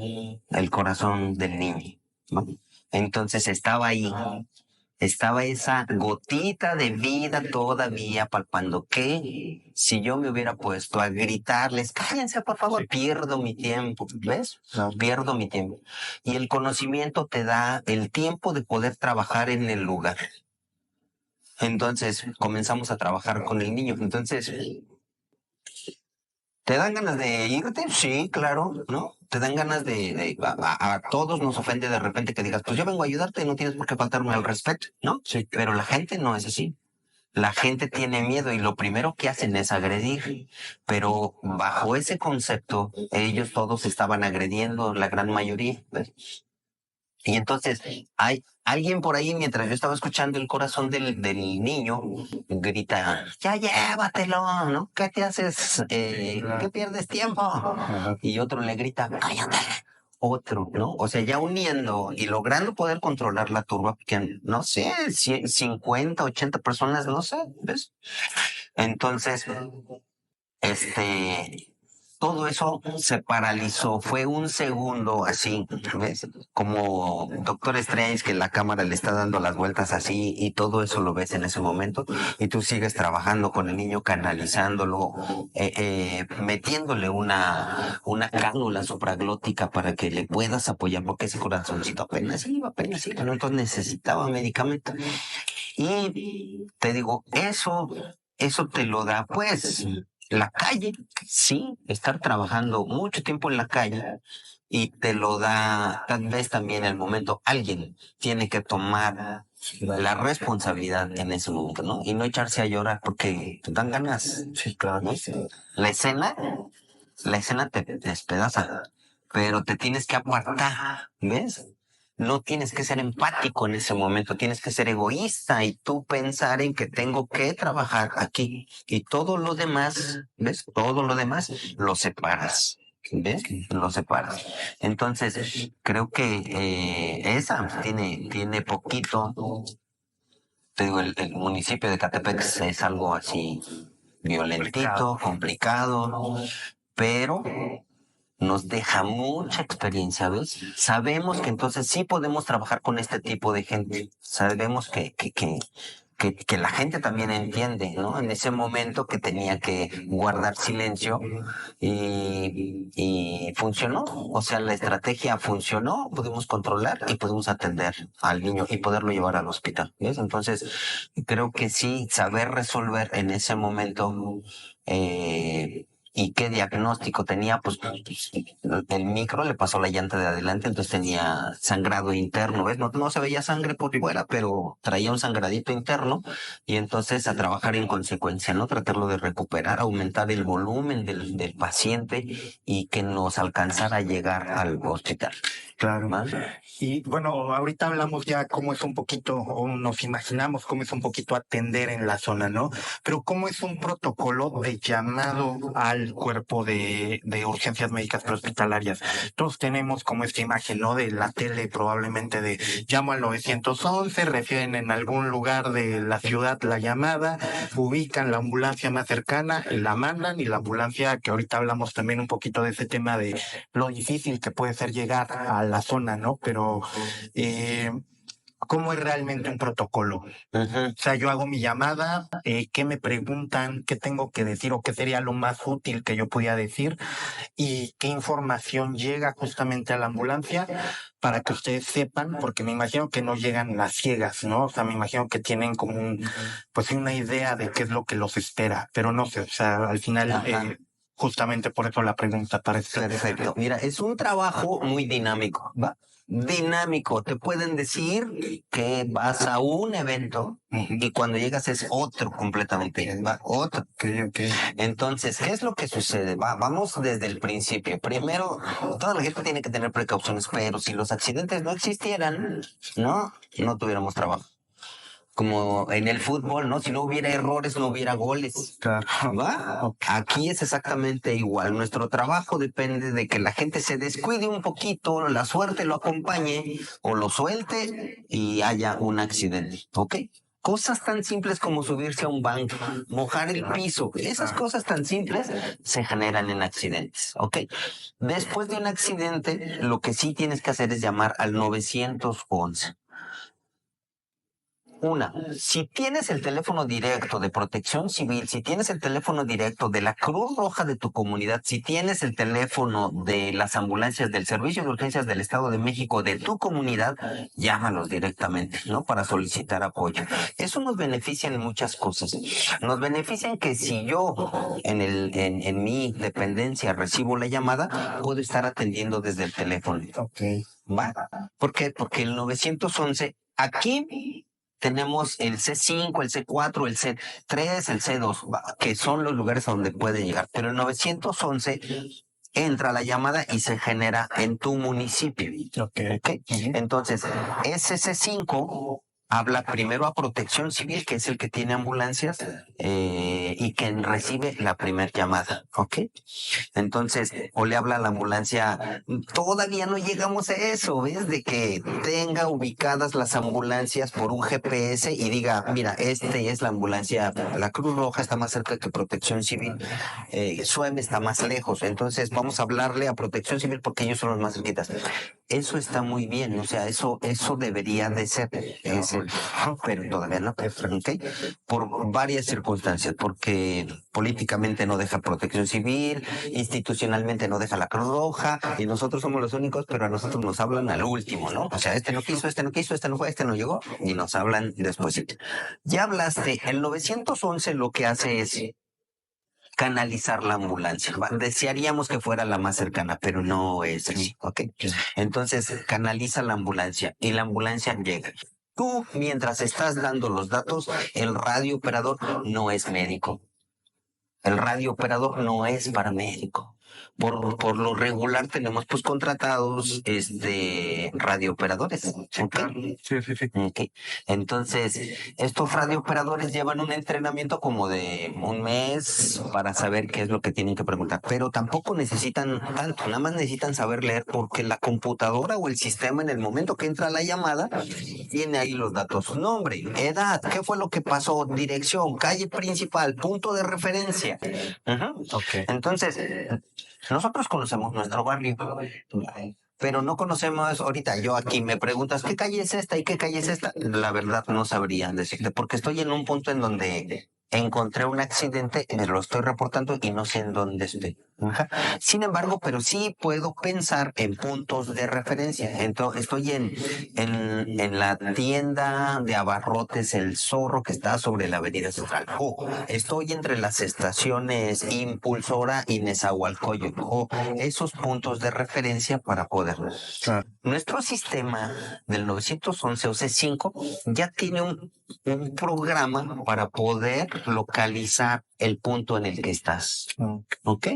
el corazón del niño, ¿no? Entonces estaba esa gotita de vida todavía palpando, que si yo me hubiera puesto a gritarles, cállense por favor, pierdo mi tiempo, ¿ves? No. Pierdo mi tiempo. Y el conocimiento te da el tiempo de poder trabajar en el lugar. Entonces comenzamos a trabajar con el niño. Entonces, ¿te dan ganas de irte? Sí, claro, ¿no? Te dan ganas a todos nos ofende de repente que digas, pues yo vengo a ayudarte, no tienes por qué faltarme al respeto, ¿no? Sí. Pero la gente no es así. La gente tiene miedo y lo primero que hacen es agredir. Pero bajo ese concepto, ellos todos estaban agrediendo, la gran mayoría, ¿ves? Y entonces hay alguien por ahí, mientras yo estaba escuchando el corazón del niño, grita, ya llévatelo, ¿no? ¿Qué te haces? ¿Qué pierdes tiempo? Ajá. Y otro le grita, cállate. Otro, ¿no? O sea, ya uniendo y logrando poder controlar la turba, que no sé, 50, 80 personas, no sé, ¿ves? Entonces, todo eso se paralizó, fue un segundo así, ¿ves? Como Doctor Strange, que la cámara le está dando las vueltas así y todo eso lo ves en ese momento y tú sigues trabajando con el niño, canalizándolo, metiéndole una cánula supraglótica para que le puedas apoyar, porque ese corazoncito apenas iba, ¿no? Entonces necesitaba medicamento. Y te digo, eso te lo da, pues, la calle, sí, estar trabajando mucho tiempo en la calle y te lo da tal vez también el momento. Alguien tiene que tomar la responsabilidad en ese momento, ¿no? Y no echarse a llorar porque te dan ganas. Sí, claro. ¿No? La escena te despedaza, pero te tienes que apartar, ¿ves? no tienes que ser empático en ese momento, tienes que ser egoísta y tú pensar en que tengo que trabajar aquí y todo lo demás, ¿ves? Todo lo demás lo separas. ¿Ves? Lo separas. Entonces, creo que esa tiene poquito. Te digo, el municipio de Catepec es algo así violentito, complicado, pero nos deja mucha experiencia, ¿ves? Sabemos que entonces sí podemos trabajar con este tipo de gente. Sabemos que la gente también entiende, ¿no? En ese momento que tenía que guardar silencio y funcionó. O sea, la estrategia funcionó, pudimos controlar y pudimos atender al niño y poderlo llevar al hospital, ¿ves? Entonces, creo que sí, saber resolver en ese momento y qué diagnóstico tenía, pues el micro le pasó la llanta de adelante, entonces tenía sangrado interno, ¿ves? No se veía sangre por fuera, pero traía un sangradito interno y entonces a trabajar en consecuencia, ¿no? Tratarlo de recuperar, aumentar el volumen del paciente y que nos alcanzara a llegar al hospital. Claro. ¿Vale? Y bueno, ahorita hablamos ya cómo es un poquito, o nos imaginamos cómo es un poquito atender en la zona, ¿no? Pero cómo es un protocolo de llamado al cuerpo de urgencias médicas prehospitalarias. Todos tenemos como esta imagen, ¿no? De la tele probablemente de llamo al 911, refieren en algún lugar de la ciudad la llamada, ubican la ambulancia más cercana, la mandan y la ambulancia, que ahorita hablamos también un poquito de ese tema de lo difícil que puede ser llegar a la zona, ¿no? Pero ¿cómo es realmente un protocolo? O sea, yo hago mi llamada, ¿qué me preguntan? ¿Qué tengo que decir o qué sería lo más útil que yo podía decir? ¿Y qué información llega justamente a la ambulancia para que ustedes sepan? Porque me imagino que no llegan las ciegas, ¿no? O sea, me imagino que tienen como pues una idea de qué es lo que los espera, pero no sé, o sea, al final... justamente por eso la pregunta parece. Perfecto. Mira, es un trabajo muy dinámico, ¿va? Dinámico. Te pueden decir que vas a un evento y cuando llegas es otro completamente, ¿va? Otro. Okay. Entonces, ¿qué es lo que sucede? Vamos desde el principio. Primero, toda la gente tiene que tener precauciones, pero si los accidentes no existieran, no tuviéramos trabajo. Como en el fútbol, ¿no? Si no hubiera errores, no hubiera goles. Claro. ¿Va? Aquí es exactamente igual. Nuestro trabajo depende de que la gente se descuide un poquito, la suerte lo acompañe o lo suelte y haya un accidente. ¿Ok? Cosas tan simples como subirse a un banco, mojar el piso, esas cosas tan simples se generan en accidentes, ¿ok? Después de un accidente, lo que sí tienes que hacer es llamar al 911. Si tienes el teléfono directo de Protección Civil, si tienes el teléfono directo de la Cruz Roja de tu comunidad, si tienes el teléfono de las ambulancias del Servicio de Urgencias del Estado de México de tu comunidad, llámalos directamente, ¿no? Para solicitar apoyo. Eso nos beneficia en muchas cosas. Nos beneficia en que si yo en mi dependencia recibo la llamada, puedo estar atendiendo desde el teléfono. Ok. ¿Va? ¿Por qué? Porque el 911 aquí tenemos el C5, el C4, el C3, el C2, que son los lugares a donde puede llegar. Pero el 911 entra la llamada y se genera en tu municipio. Okay. Entonces, ese C5 habla primero a Protección Civil, que es el que tiene ambulancias, y quien recibe la primera llamada, ¿ok? Entonces, o le habla a la ambulancia, todavía no llegamos a eso, ¿ves? De que tenga ubicadas las ambulancias por un GPS y diga, mira, es la ambulancia, la Cruz Roja está más cerca que Protección Civil, SUEM está más lejos, entonces vamos a hablarle a Protección Civil porque ellos son los más cerquitas. Eso está muy bien, o sea, eso debería de ser, pero todavía no, ¿ok? Por varias circunstancias, porque políticamente no deja Protección Civil, institucionalmente no deja la Cruz Roja, y nosotros somos los únicos, pero a nosotros nos hablan al último, ¿no? O sea, este no quiso, este no quiso, este no fue, este no llegó, y nos hablan después. Ya hablaste, el 911 lo que hace es canalizar la ambulancia. Desearíamos que fuera la más cercana, pero no es así, ¿ok? Entonces, canaliza la ambulancia y la ambulancia llega. Tú, mientras estás dando los datos, el radiooperador no es médico. El radiooperador no es paramédico. Por lo regular tenemos pues contratados radiooperadores. Sí, ¿Ok? claro. Sí, sí, sí. Ok. Entonces, estos radiooperadores llevan un entrenamiento como de un mes para saber qué es lo que tienen que preguntar, pero tampoco necesitan tanto, nada más necesitan saber leer porque la computadora o el sistema en el momento que entra la llamada tiene ahí los datos, su nombre, edad, qué fue lo que pasó, dirección, calle principal, punto de referencia. Ujú. Ok. Entonces, nosotros conocemos nuestro barrio, pero no conocemos ahorita. Yo aquí me preguntas, ¿qué calle es esta y qué calle es esta? La verdad no sabría decirte, porque estoy en un punto en donde encontré un accidente, me lo estoy reportando y no sé en dónde estoy. Ajá. Sin embargo, pero sí puedo pensar en puntos de referencia. Entonces, estoy en la tienda de abarrotes El Zorro que está sobre la Avenida Central. O estoy entre las estaciones Impulsora y Nezahualcóyotl. O esos puntos de referencia para poder. Claro. Nuestro sistema del 911 o C5 ya tiene un programa para poder localizar el punto en el que estás. ¿Ok?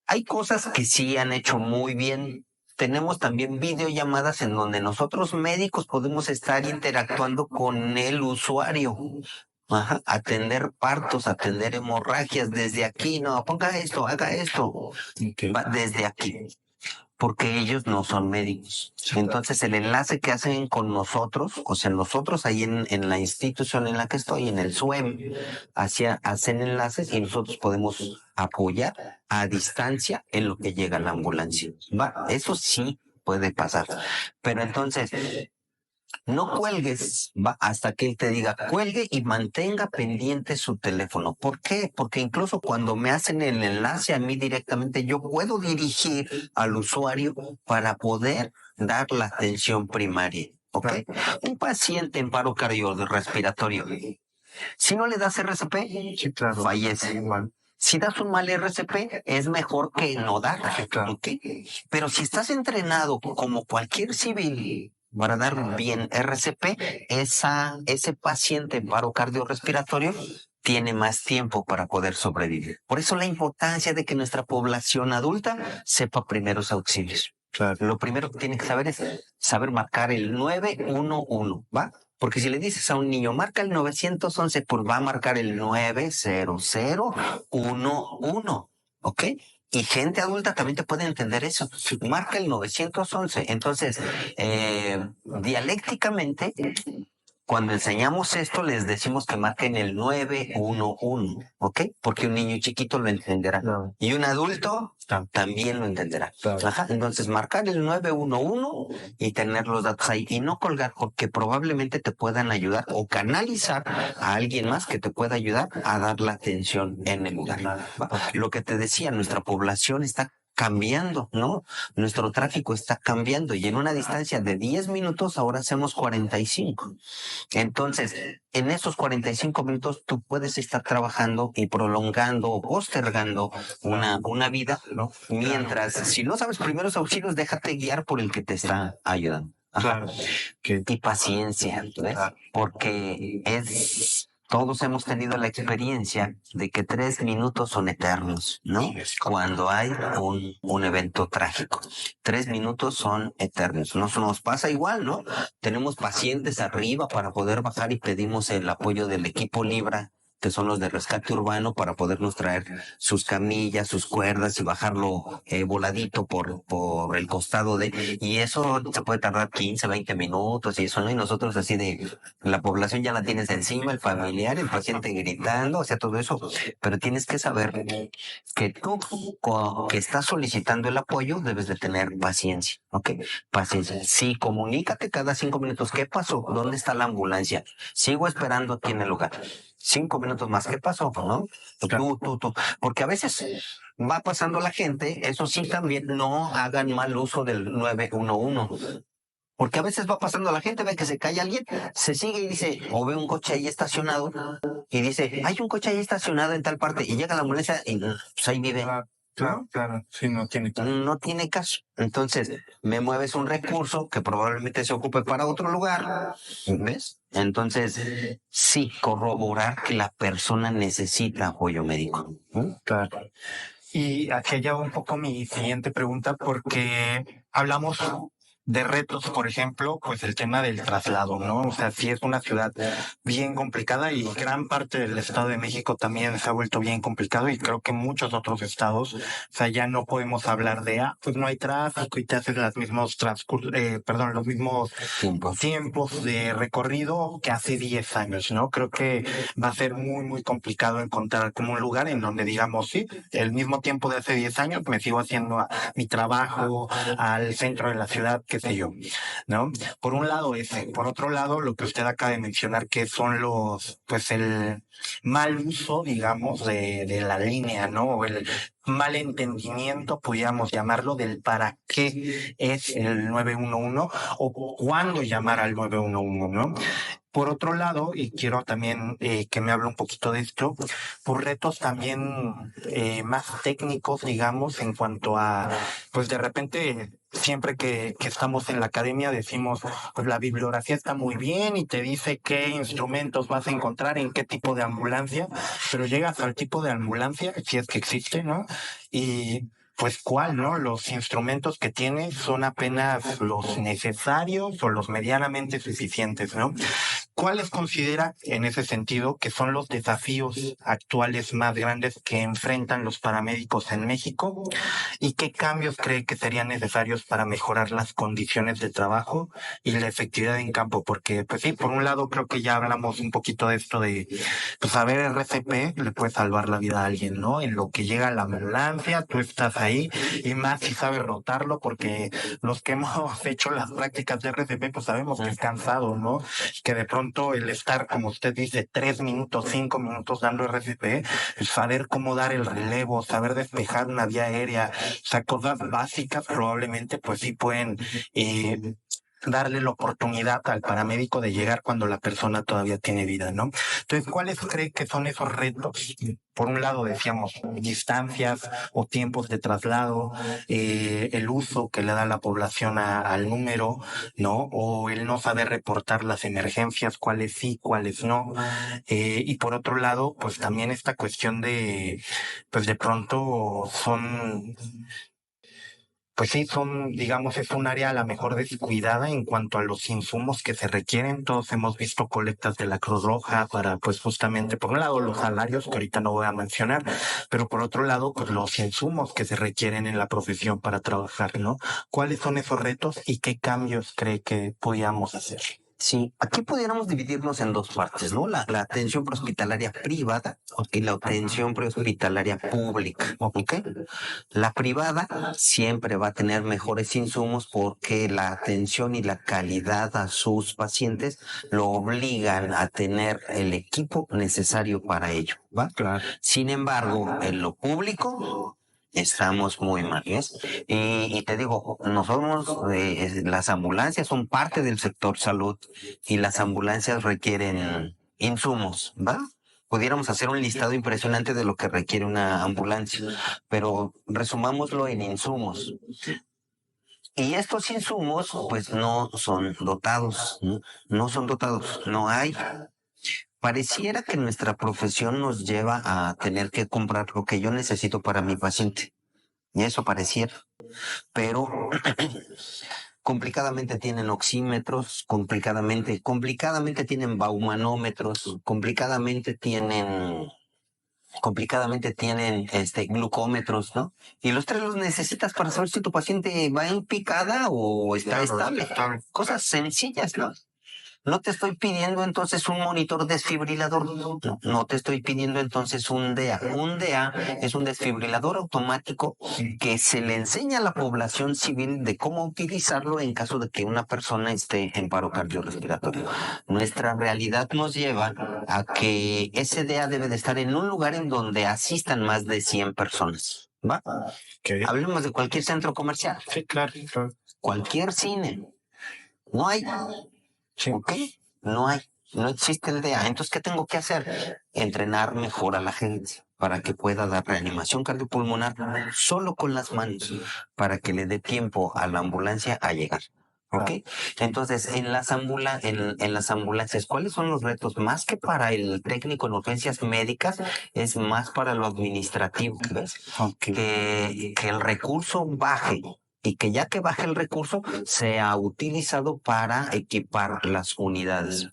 Hay cosas que sí han hecho muy bien. Tenemos también videollamadas en donde nosotros médicos podemos estar interactuando con el usuario. Ajá, atender partos, atender hemorragias desde aquí, no, ponga esto, haga esto. Ok. Va desde aquí, porque ellos no son médicos. Entonces el enlace que hacen con nosotros, o sea, nosotros ahí en la institución en la que estoy, en el SUEM, hacen enlaces y nosotros podemos apoyar a distancia en lo que llega la ambulancia. Va, eso sí puede pasar. Pero entonces, no cuelgues, va, hasta que él te diga cuelgue y mantenga pendiente su teléfono. ¿Por qué? Porque incluso cuando me hacen el enlace a mí directamente, yo puedo dirigir al usuario para poder dar la atención primaria. ¿Ok? Un paciente en paro cardiorrespiratorio, si no le das RCP, Sí, claro. fallece. Igual. Si das un mal RCP, es mejor que no dar. Sí, claro. ¿Ok? Pero si estás entrenado como cualquier civil para dar bien RCP, ese paciente en paro cardiorrespiratorio tiene más tiempo para poder sobrevivir. Por eso la importancia de que nuestra población adulta sepa primeros auxilios. Claro. Lo primero que tiene que saber es saber marcar el 911, ¿va? Porque si le dices a un niño, marca el 911, pues va a marcar el 90011, ¿ok? Y gente adulta también te puede entender eso. Marca el 911. Entonces, dialécticamente, cuando enseñamos esto, les decimos que marquen el 911, ¿ok? Porque un niño chiquito lo entenderá. Claro. Y un adulto también lo entenderá. Claro. Ajá. Entonces, marcar el 911 y tener los datos ahí y no colgar porque probablemente te puedan ayudar o canalizar a alguien más que te pueda ayudar a dar la atención en el lugar. ¿Va? Lo que te decía, nuestra población está cambiando, ¿no? Nuestro tráfico está cambiando y en una distancia de 10 minutos ahora hacemos 45. Entonces, en esos 45 minutos tú puedes estar trabajando y prolongando o postergando una vida, ¿no? Mientras, si no sabes primeros auxilios, déjate guiar por el que te está ayudando. Ajá. Claro. Que Y paciencia, ¿ves? Porque todos hemos tenido la experiencia de que 3 minutos son eternos, ¿no? Cuando hay un evento trágico. 3 minutos son eternos. Nos pasa igual, ¿no? Tenemos pacientes arriba para poder bajar y pedimos el apoyo del equipo Libra, que son los de rescate urbano, para podernos traer sus camillas, sus cuerdas y bajarlo voladito por el costado y eso se puede tardar 15, 20 minutos y eso, ¿no? Y nosotros así la población ya la tienes encima, el familiar, el paciente gritando, o sea, todo eso, pero tienes que saber que tú que estás solicitando el apoyo debes de tener paciencia, ¿ok? Paciencia. Sí, comunícate cada 5 minutos. ¿Qué pasó? ¿Dónde está la ambulancia? Sigo esperando aquí en el lugar. 5 minutos más. ¿Qué pasó? ¿No? Tú. Porque a veces va pasando la gente, eso sí también, no hagan mal uso del 911. Porque a veces va pasando la gente, ve que se cae alguien, se sigue y dice, o ve un coche ahí estacionado, y dice, hay un coche ahí estacionado en tal parte, y llega la ambulancia y pues ahí vive. Claro. Sí, no tiene caso. No tiene caso. Entonces, me mueves un recurso que probablemente se ocupe para otro lugar. ¿Ves? Entonces, sí, corroborar que la persona necesita apoyo médico. Claro. Y hacia allá va un poco mi siguiente pregunta, porque hablamos de retos, por ejemplo, pues el tema del traslado, ¿no? O sea, sí es una ciudad bien complicada y gran parte del Estado de México también se ha vuelto bien complicado y creo que muchos otros estados, o sea, ya no podemos hablar de, pues no hay tráfico y te haces los mismos los mismos tiempos de recorrido que hace 10 años, ¿no? Creo que va a ser muy, muy complicado encontrar como un lugar en donde digamos, sí, el mismo tiempo de hace 10 años me sigo haciendo mi trabajo al centro de la ciudad, qué sé yo, ¿no? Por un lado ese, por otro lado, lo que usted acaba de mencionar, que son pues el mal uso, digamos, de la línea, ¿no? O el mal entendimiento, podríamos llamarlo, del para qué es el 911 o cuándo llamar al 911, ¿no? Por otro lado, y quiero también que me hable un poquito de esto, por retos también más técnicos, digamos, en cuanto a, pues de repente, siempre que estamos en la academia decimos, pues la bibliografía está muy bien y te dice qué instrumentos vas a encontrar en qué tipo de ambulancia, pero llegas al tipo de ambulancia, si es que existe, ¿no? Y pues cuál, ¿no? Los instrumentos que tiene son apenas los necesarios o los medianamente suficientes, ¿no? ¿Cuáles considera en ese sentido que son los desafíos actuales más grandes que enfrentan los paramédicos en México? ¿Y qué cambios cree que serían necesarios para mejorar las condiciones de trabajo y la efectividad en campo? Porque, pues sí, por un lado creo que ya hablamos un poquito de esto de, pues saber RCP le puede salvar la vida a alguien, ¿no? En lo que llega la ambulancia, tú estás ahí y más si sabes rotarlo, porque los que hemos hecho las prácticas de RCP, pues sabemos que es cansado, ¿no? Que de pronto el estar, como usted dice, 3 minutos, 5 minutos dando RCP, saber cómo dar el relevo, saber despejar una vía aérea, o sea, cosas básicas probablemente pues sí pueden darle la oportunidad al paramédico de llegar cuando la persona todavía tiene vida, ¿no? Entonces, ¿cuáles cree que son esos retos? Por un lado, decíamos, distancias o tiempos de traslado, el uso que le da la población al número, ¿no? O el no saber reportar las emergencias, cuáles sí, cuáles no. Y por otro lado, pues también esta cuestión de, pues de pronto pues sí, digamos, es un área a la mejor descuidada en cuanto a los insumos que se requieren. Todos hemos visto colectas de la Cruz Roja para, pues justamente, por un lado, los salarios, que ahorita no voy a mencionar, pero por otro lado, pues los insumos que se requieren en la profesión para trabajar, ¿no? ¿Cuáles son esos retos y qué cambios cree que podíamos hacer? Sí, aquí pudiéramos dividirnos en dos partes, ¿no? La atención prehospitalaria privada y la atención prehospitalaria pública, ¿ok? La privada siempre va a tener mejores insumos porque la atención y la calidad a sus pacientes lo obligan a tener el equipo necesario para ello, ¿va? Claro. Sin embargo, en lo público estamos muy mal, ¿ves? Y te digo, nosotros, las ambulancias son parte del sector salud y las ambulancias requieren insumos, ¿va? Pudiéramos hacer un listado impresionante de lo que requiere una ambulancia, pero resumámoslo en insumos. Y estos insumos, pues no son dotados, ¿no? No son dotados, no hay. Pareciera que nuestra profesión nos lleva a tener que comprar lo que yo necesito para mi paciente. Y eso pareciera. Pero complicadamente tienen oxímetros, complicadamente tienen baumanómetros, complicadamente tienen glucómetros, ¿no? Y los tres los necesitas para saber si tu paciente va en picada o está estable. Cosas sencillas, ¿no? No te estoy pidiendo entonces un monitor desfibrilador, no te estoy pidiendo entonces un DEA. Un DEA es un desfibrilador automático que se le enseña a la población civil de cómo utilizarlo en caso de que una persona esté en paro cardiorrespiratorio. Nuestra realidad nos lleva a que ese DEA debe de estar en un lugar en donde asistan más de 100 personas. ¿Va? Okay. Hablemos de cualquier centro comercial. Sí, claro. Cualquier cine. No hay. Sí. ¿Ok? No existe el DEA. Entonces, ¿qué tengo que hacer? Entrenar mejor a la gente para que pueda dar reanimación cardiopulmonar solo con las manos, para que le dé tiempo a la ambulancia a llegar. ¿Ok? Entonces, en las ambulancias, ¿cuáles son los retos? Más que para el técnico en urgencias médicas, es más para lo administrativo, ¿ves? Que el recurso baje y que ya que baje el recurso, sea utilizado para equipar las unidades.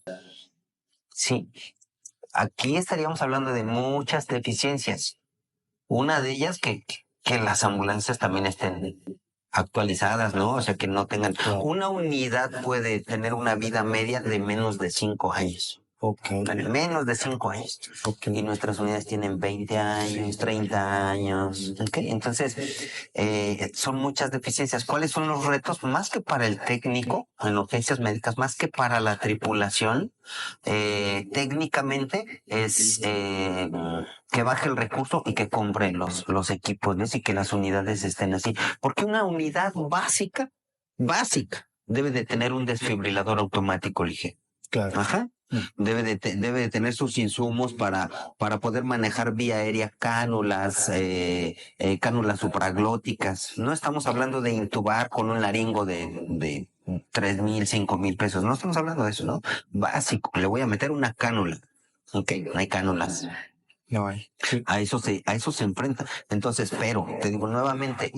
Sí, aquí estaríamos hablando de muchas deficiencias. Una de ellas que las ambulancias también estén actualizadas, ¿no? O sea, que no tengan... Una unidad puede tener una vida media de menos de 5 años. Menos de 5 años. Y nuestras unidades tienen 20 años, 30 años. Entonces, son muchas deficiencias. ¿Cuáles son los retos? Más que para el técnico en urgencias médicas, más que para la tripulación, técnicamente es que baje el recurso y que compre los equipos, ¿no? Y que las unidades estén así. Porque una unidad básica, debe de tener un desfibrilador automático ligero. Claro. Ajá. Debe de tener sus insumos para poder manejar vía aérea cánulas, cánulas supraglóticas. No estamos hablando de intubar con un laringo de 3,000, 5,000 pesos. No estamos hablando de eso, ¿no? Básico. Le voy a meter una cánula. Ok, no hay cánulas. No hay. Sí. A eso se enfrenta. Entonces, pero, te digo nuevamente,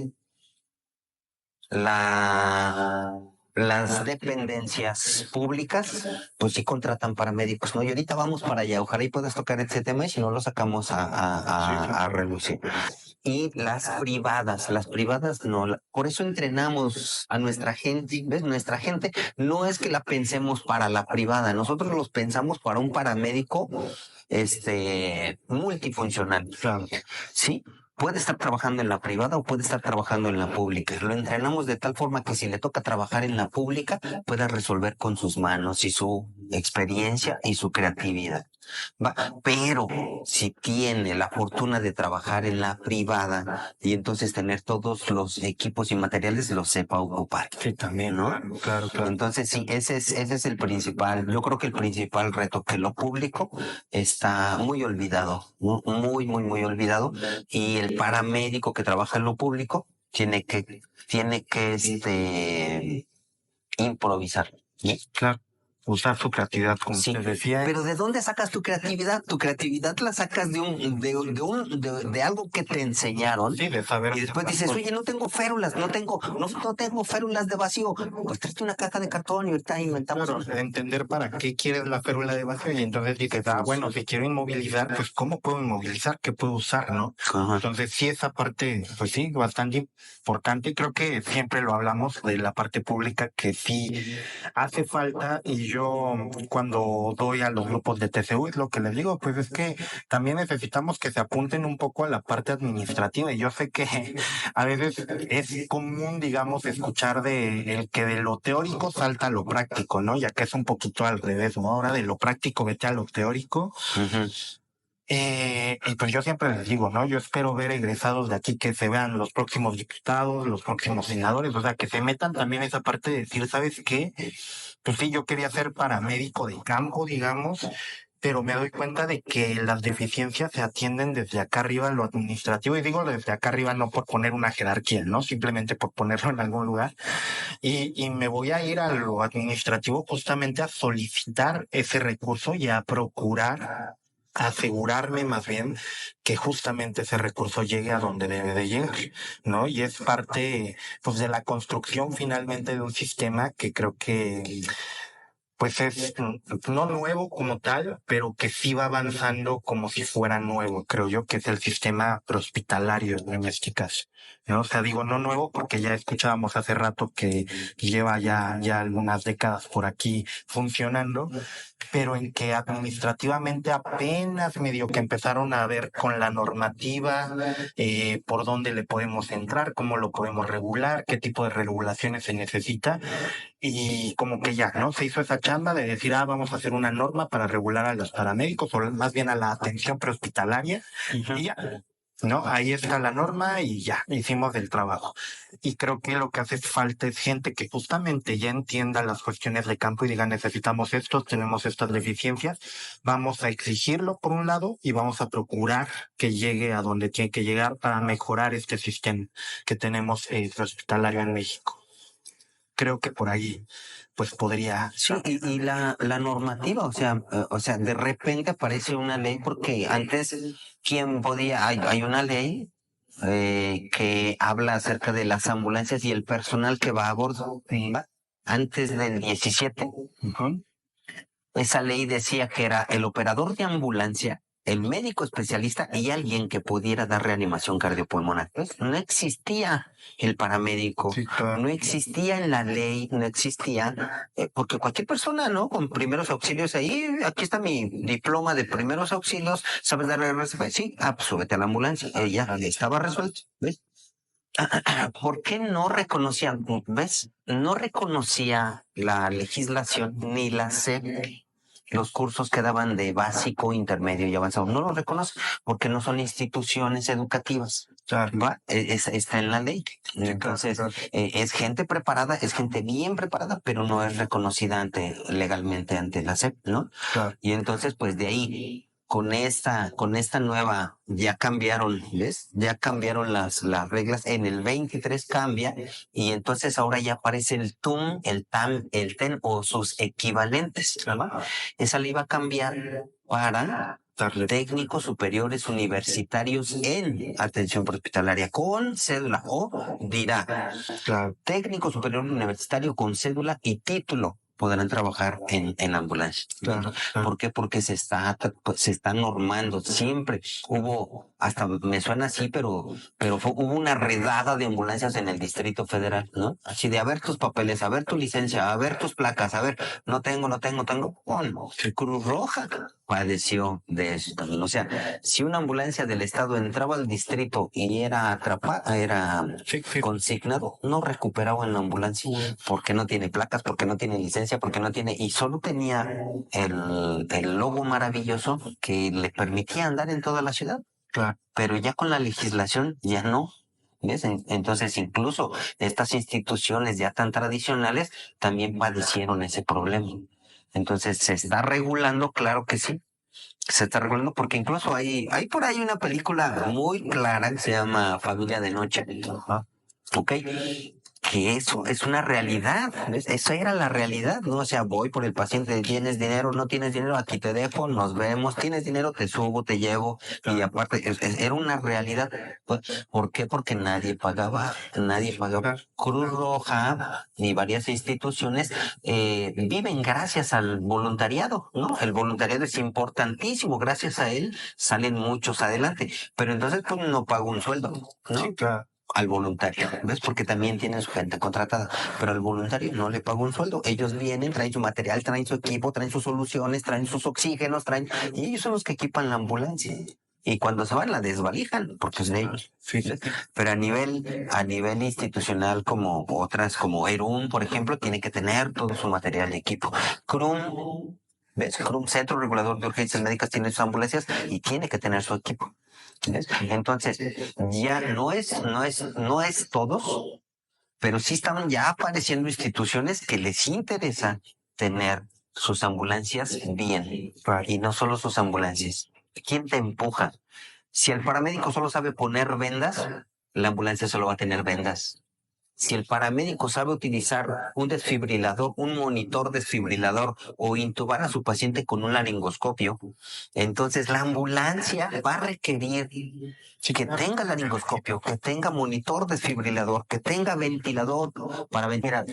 las dependencias públicas, pues sí contratan paramédicos, ¿no? Y ahorita vamos para allá. Ojalá y puedas tocar este tema y si no lo sacamos a relucir. Y las privadas no. Por eso entrenamos a nuestra gente, ¿ves? Nuestra gente no es que la pensemos para la privada, nosotros los pensamos para un paramédico, multifuncional. Claro. Sí. Puede estar trabajando en la privada o puede estar trabajando en la pública. Lo entrenamos de tal forma que si le toca trabajar en la pública, pueda resolver con sus manos y su experiencia y su creatividad. ¿Va? Pero si tiene la fortuna de trabajar en la privada y entonces tener todos los equipos y materiales, los sepa ocupar. Sí, también, ¿no? Claro. Entonces sí, ese es el principal. Yo creo que el principal reto, que lo público está muy olvidado, muy, muy, muy olvidado, y el paramédico que trabaja en lo público tiene que improvisar. ¿Sí? Claro. Usar su creatividad, como Sí, te decía. pero ¿de dónde sacas tu creatividad? Tu creatividad la sacas de algo que te enseñaron. Sí, de saber. Y después dices, oye, no tengo férulas, no tengo férulas de vacío. Pues tráete una caja de cartón y ahorita inventamos. Claro, entender para qué quieres la férula de vacío y entonces dices, bueno, si quiero inmovilizar, pues ¿cómo puedo inmovilizar? ¿Qué puedo usar, no? Ajá. Entonces sí, esa parte, pues sí, bastante importante. Creo que siempre lo hablamos de la parte pública, que sí hace falta, y yo cuando doy a los grupos de TCU es lo que les digo, pues es que también necesitamos que se apunten un poco a la parte administrativa, y yo sé que a veces es común, digamos, escuchar el que de lo teórico salta a lo práctico, ¿no? Ya que es un poquito al revés, ¿no? Ahora de lo práctico vete a lo teórico. Ujú. Y pues yo siempre les digo, ¿no? Yo espero ver egresados de aquí que se vean los próximos diputados, los próximos senadores, o sea, que se metan también esa parte de decir, ¿sabes qué? Pues sí, yo quería ser paramédico de campo, digamos, pero me doy cuenta de que las deficiencias se atienden desde acá arriba en lo administrativo, y digo desde acá arriba no por poner una jerarquía, ¿no? Simplemente por ponerlo en algún lugar. Y me voy a ir a lo administrativo justamente a solicitar ese recurso y a procurar asegurarme más bien que justamente ese recurso llegue a donde debe de llegar, ¿no? Y es parte, pues, de la construcción finalmente de un sistema que creo que pues es no nuevo como tal, pero que sí va avanzando como si fuera nuevo, creo yo, que es el sistema prehospitalario en este caso, ¿no? O sea, digo no nuevo porque ya escuchábamos hace rato que lleva ya algunas décadas por aquí funcionando, pero en que administrativamente apenas medio que empezaron a ver con la normativa, por dónde le podemos entrar, cómo lo podemos regular, qué tipo de regulaciones se necesita. Y como que ya, ¿no? Se hizo esa chamba de decir, vamos a hacer una norma para regular a los paramédicos, o más bien a la atención prehospitalaria, y ya, ¿no? Ahí está la norma y ya, hicimos el trabajo. Y creo que lo que hace falta es gente que justamente ya entienda las cuestiones de campo y diga, necesitamos esto, tenemos estas deficiencias, vamos a exigirlo por un lado y vamos a procurar que llegue a donde tiene que llegar para mejorar este sistema que tenemos prehospitalario en México. creo que por ahí pues podría... Sí, y la normativa, o sea, de repente aparece una ley porque antes, ¿quién podía? Hay una ley que habla acerca de las ambulancias y el personal que va a bordo. ¿Va? Antes del 17, esa ley decía que era el operador de ambulancia, el médico especialista y alguien que pudiera dar reanimación cardiopulmonar. Pues no existía el paramédico, Sí, claro. no existía en la ley, no existía, porque cualquier persona, ¿no? Con primeros auxilios ahí, aquí está mi diploma de primeros auxilios, ¿sabes dar RCP? Sí, pues súbete a la ambulancia. Ya estaba resuelto, ¿ves? ¿Por qué no reconocían, ves? No reconocía la legislación ni la SEP los cursos que daban de básico, intermedio y avanzado. No los reconoce porque no son instituciones educativas. Claro. ¿Va? Está en la ley. Entonces, es gente preparada, es gente bien preparada, pero no es reconocida legalmente ante la SEP, ¿no? Claro. Y entonces, pues de ahí, con esta nueva, ya cambiaron, ¿ves? Ya cambiaron las reglas. En el 23 cambia, y entonces ahora ya aparece el TUM, el TAM, el TEN o sus equivalentes, ¿verdad? Esa ley va a cambiar para técnicos superiores universitarios en atención prehospitalaria con cédula, o dirá, Claro. técnico superior universitario con cédula y título podrán trabajar en ambulancia. Claro. ¿Por qué? Porque se está normando. Siempre hubo, hasta me suena así, pero hubo una redada de ambulancias en el Distrito Federal, ¿no? Así de a ver tus papeles, a ver tu licencia, a ver tus placas, a ver, no tengo. Bueno, Cruz Roja padeció de eso también. O sea, si una ambulancia del estado entraba al distrito y era atrapada, era consignado, no recuperaba en la ambulancia porque no tiene placas, porque no tiene licencia, porque no tiene, y solo tenía el logo maravilloso que le permitía andar en toda la ciudad. Claro. Pero ya con la legislación ya no. ¿Ves? Entonces, incluso estas instituciones ya tan tradicionales también padecieron ese problema. Entonces, ¿se está regulando? Claro que sí. Se está regulando porque incluso hay por ahí una película muy clara que se llama Familia de Noche. ¿Ok? Que eso es una realidad, ¿ves? Esa era la realidad, ¿no? O sea, voy por el paciente, ¿tienes dinero? ¿No tienes dinero? Aquí te dejo, nos vemos, ¿tienes dinero? Te subo, te llevo, y aparte, era una realidad. ¿Por qué? Porque nadie pagaba. Cruz Roja y varias instituciones viven gracias al voluntariado, ¿no? El voluntariado es importantísimo, gracias a él salen muchos adelante, pero entonces pues no pago un sueldo, ¿no? Sí, claro. Al voluntario, ¿ves? Porque también tienen su gente contratada, pero al voluntario no le pago un sueldo. Ellos vienen, traen su material, traen su equipo, traen sus soluciones, traen sus oxígenos, y ellos son los que equipan la ambulancia. Y cuando se van la desvalijan, porque es de ellos. Sí. Pero a nivel institucional, como otras, como ERUM, por ejemplo, tiene que tener todo su material y equipo. CRUM, ¿ves? CRUM, Centro Regulador de Urgencias Médicas, tiene sus ambulancias y tiene que tener su equipo. ¿Ves? Entonces, ya no es todos, pero sí estaban ya apareciendo instituciones que les interesa tener sus ambulancias bien, y no solo sus ambulancias. ¿Quién te empuja? Si el paramédico solo sabe poner vendas, la ambulancia solo va a tener vendas. Si el paramédico sabe utilizar un desfibrilador, un monitor desfibrilador o intubar a su paciente con un laringoscopio, entonces la ambulancia va a requerir que tenga laringoscopio, que tenga monitor desfibrilador, que tenga ventilador para ventilar.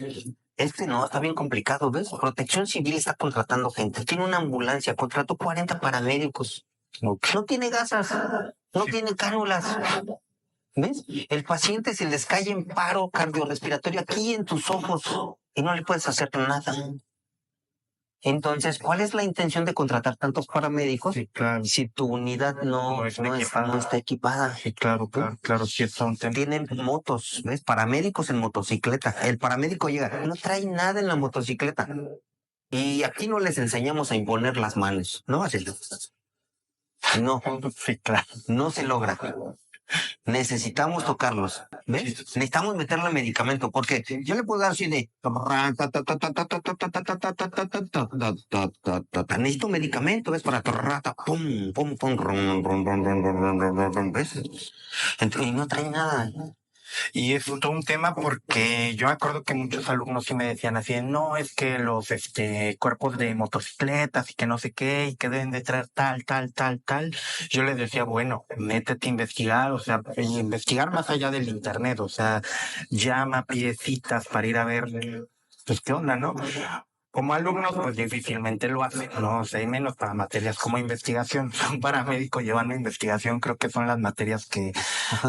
No, está bien complicado, ¿ves? Protección Civil está contratando gente, tiene una ambulancia, contrató 40 paramédicos. No tiene gasas, no tiene cánulas. ¿Ves? El paciente se les cae en paro cardiorrespiratorio aquí en tus ojos y no le puedes hacer nada. Entonces, ¿cuál es la intención de contratar tantos paramédicos si tu unidad no está equipada? Sí, claro, sí está un tema. Tienen motos, ¿ves? Paramédicos en motocicleta. El paramédico llega, no trae nada en la motocicleta. Y aquí no les enseñamos a imponer las manos, ¿no? Así. No, sí, claro. No se logra. Necesitamos tocarlos, ¿ves? Necesitamos meterle medicamento, porque yo le puedo dar así de... Necesito medicamento, ¿ves? Para... ¿Ves? Y no trae nada. Y es todo un tema porque yo me acuerdo que muchos alumnos sí me decían así, no, es que los cuerpos de motocicletas y que no sé qué, y que deben de traer tal, tal, tal, tal. Yo les decía, bueno, métete a investigar, o sea, y investigar más allá del internet, o sea, llama, pide citas para ir a ver, pues qué onda, ¿no? Como alumnos, pues difícilmente lo hacen, ¿no? O sea, y menos para materias como investigación. Un paramédico llevando investigación, creo que son las materias que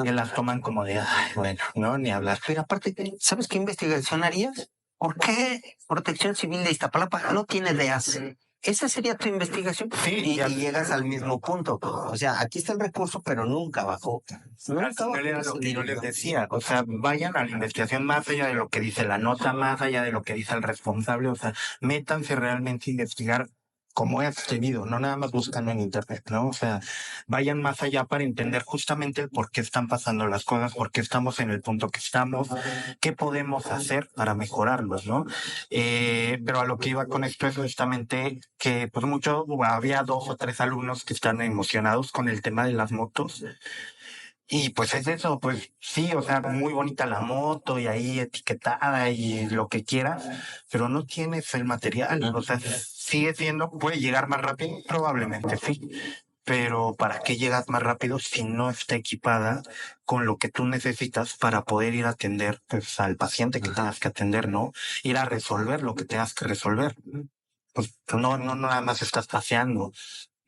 las toman como de, ay, bueno, no, ni hablar. Pero aparte, ¿sabes qué investigación harías? ¿Por qué Protección Civil de Iztapalapa no tiene DEAS? Esa sería tu investigación Sí, y llegas al mismo punto. O sea, aquí está el recurso, pero nunca bajó. Nunca bajó. era lo que yo les decía, o sea, vayan a la investigación más allá de lo que dice la nota, más allá de lo que dice el responsable, o sea, métanse realmente a investigar como es debido, no nada más buscando en internet, ¿no? O sea, vayan más allá para entender justamente el por qué están pasando las cosas, por qué estamos en el punto que estamos, qué podemos hacer para mejorarlos, ¿no? Pero a lo que iba con esto es justamente que, pues había 2 o 3 alumnos que están emocionados con el tema de las motos. Y pues es eso, pues sí, o sea, muy bonita la moto y ahí etiquetada y lo que quieras, pero no tienes el material, o sea, sigue siendo, puede llegar más rápido, probablemente sí, pero ¿para qué llegas más rápido si no está equipada con lo que tú necesitas para poder ir a atender pues, al paciente que tengas que atender, ¿no? Ir a resolver lo que tengas que resolver. Pues no nada más estás paseando,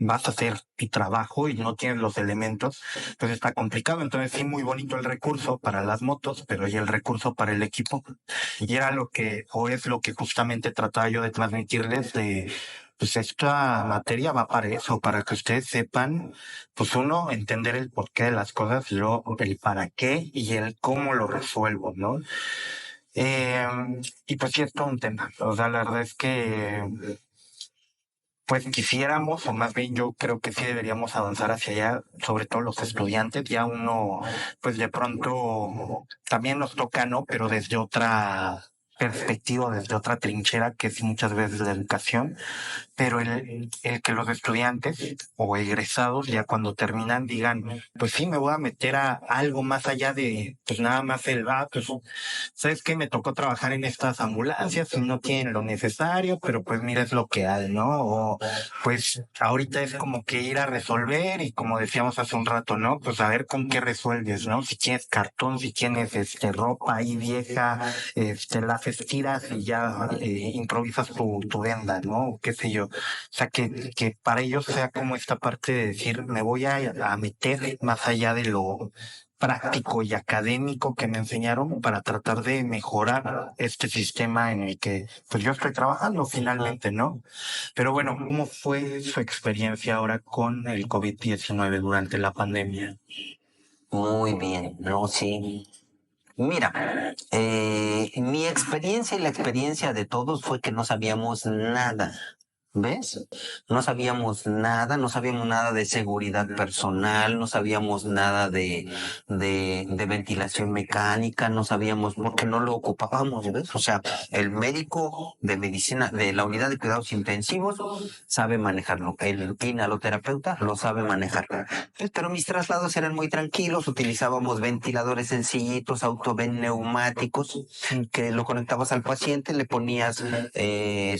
vas a hacer tu trabajo y no tienes los elementos, pues está complicado. Entonces sí, muy bonito el recurso para las motos, pero ¿y el recurso para el equipo? Y era lo que, o es lo que justamente trataba yo de transmitirles de, pues esta materia va para eso, para que ustedes sepan, pues uno, entender el porqué de las cosas, y luego el para qué y el cómo lo resuelvo, ¿no? Eh, y pues sí, es todo un tema. O sea, la verdad es que pues quisiéramos, o más bien yo creo que sí deberíamos avanzar hacia allá, sobre todo los estudiantes, ya uno, pues de pronto también nos toca, ¿no? Pero desde otra perspectiva, desde otra trinchera, que es muchas veces la educación, pero el que los estudiantes o egresados ya cuando terminan digan, pues sí, me voy a meter a algo más allá de, pues nada más pues, sabes que me tocó trabajar en estas ambulancias y no tienen lo necesario, pero pues mira es lo que hay, ¿no? O pues ahorita es como que ir a resolver y como decíamos hace un rato, ¿no? Pues a ver con qué resuelves, ¿no? Si tienes cartón, si tienes ropa ahí vieja, la haces tiras y ya improvisas tu venda, ¿no? O qué sé yo. O sea, que para ellos sea como esta parte de decir, me voy a meter más allá de lo práctico y académico que me enseñaron para tratar de mejorar este sistema en el que pues yo estoy trabajando finalmente, ¿no? Pero bueno, ¿cómo fue su experiencia ahora con el COVID-19 durante la pandemia? Muy bien, no, sí. Mira, mi experiencia y la experiencia de todos fue que no sabíamos nada. ¿Ves? No sabíamos nada de seguridad personal, no sabíamos nada de ventilación mecánica, no sabíamos porque no lo ocupábamos, ¿ves? O sea, el médico de medicina de la unidad de cuidados intensivos sabe manejarlo, el inhaloterapeuta lo sabe manejar. Pero mis traslados eran muy tranquilos, utilizábamos ventiladores sencillitos, autoven neumáticos, que lo conectabas al paciente, le ponías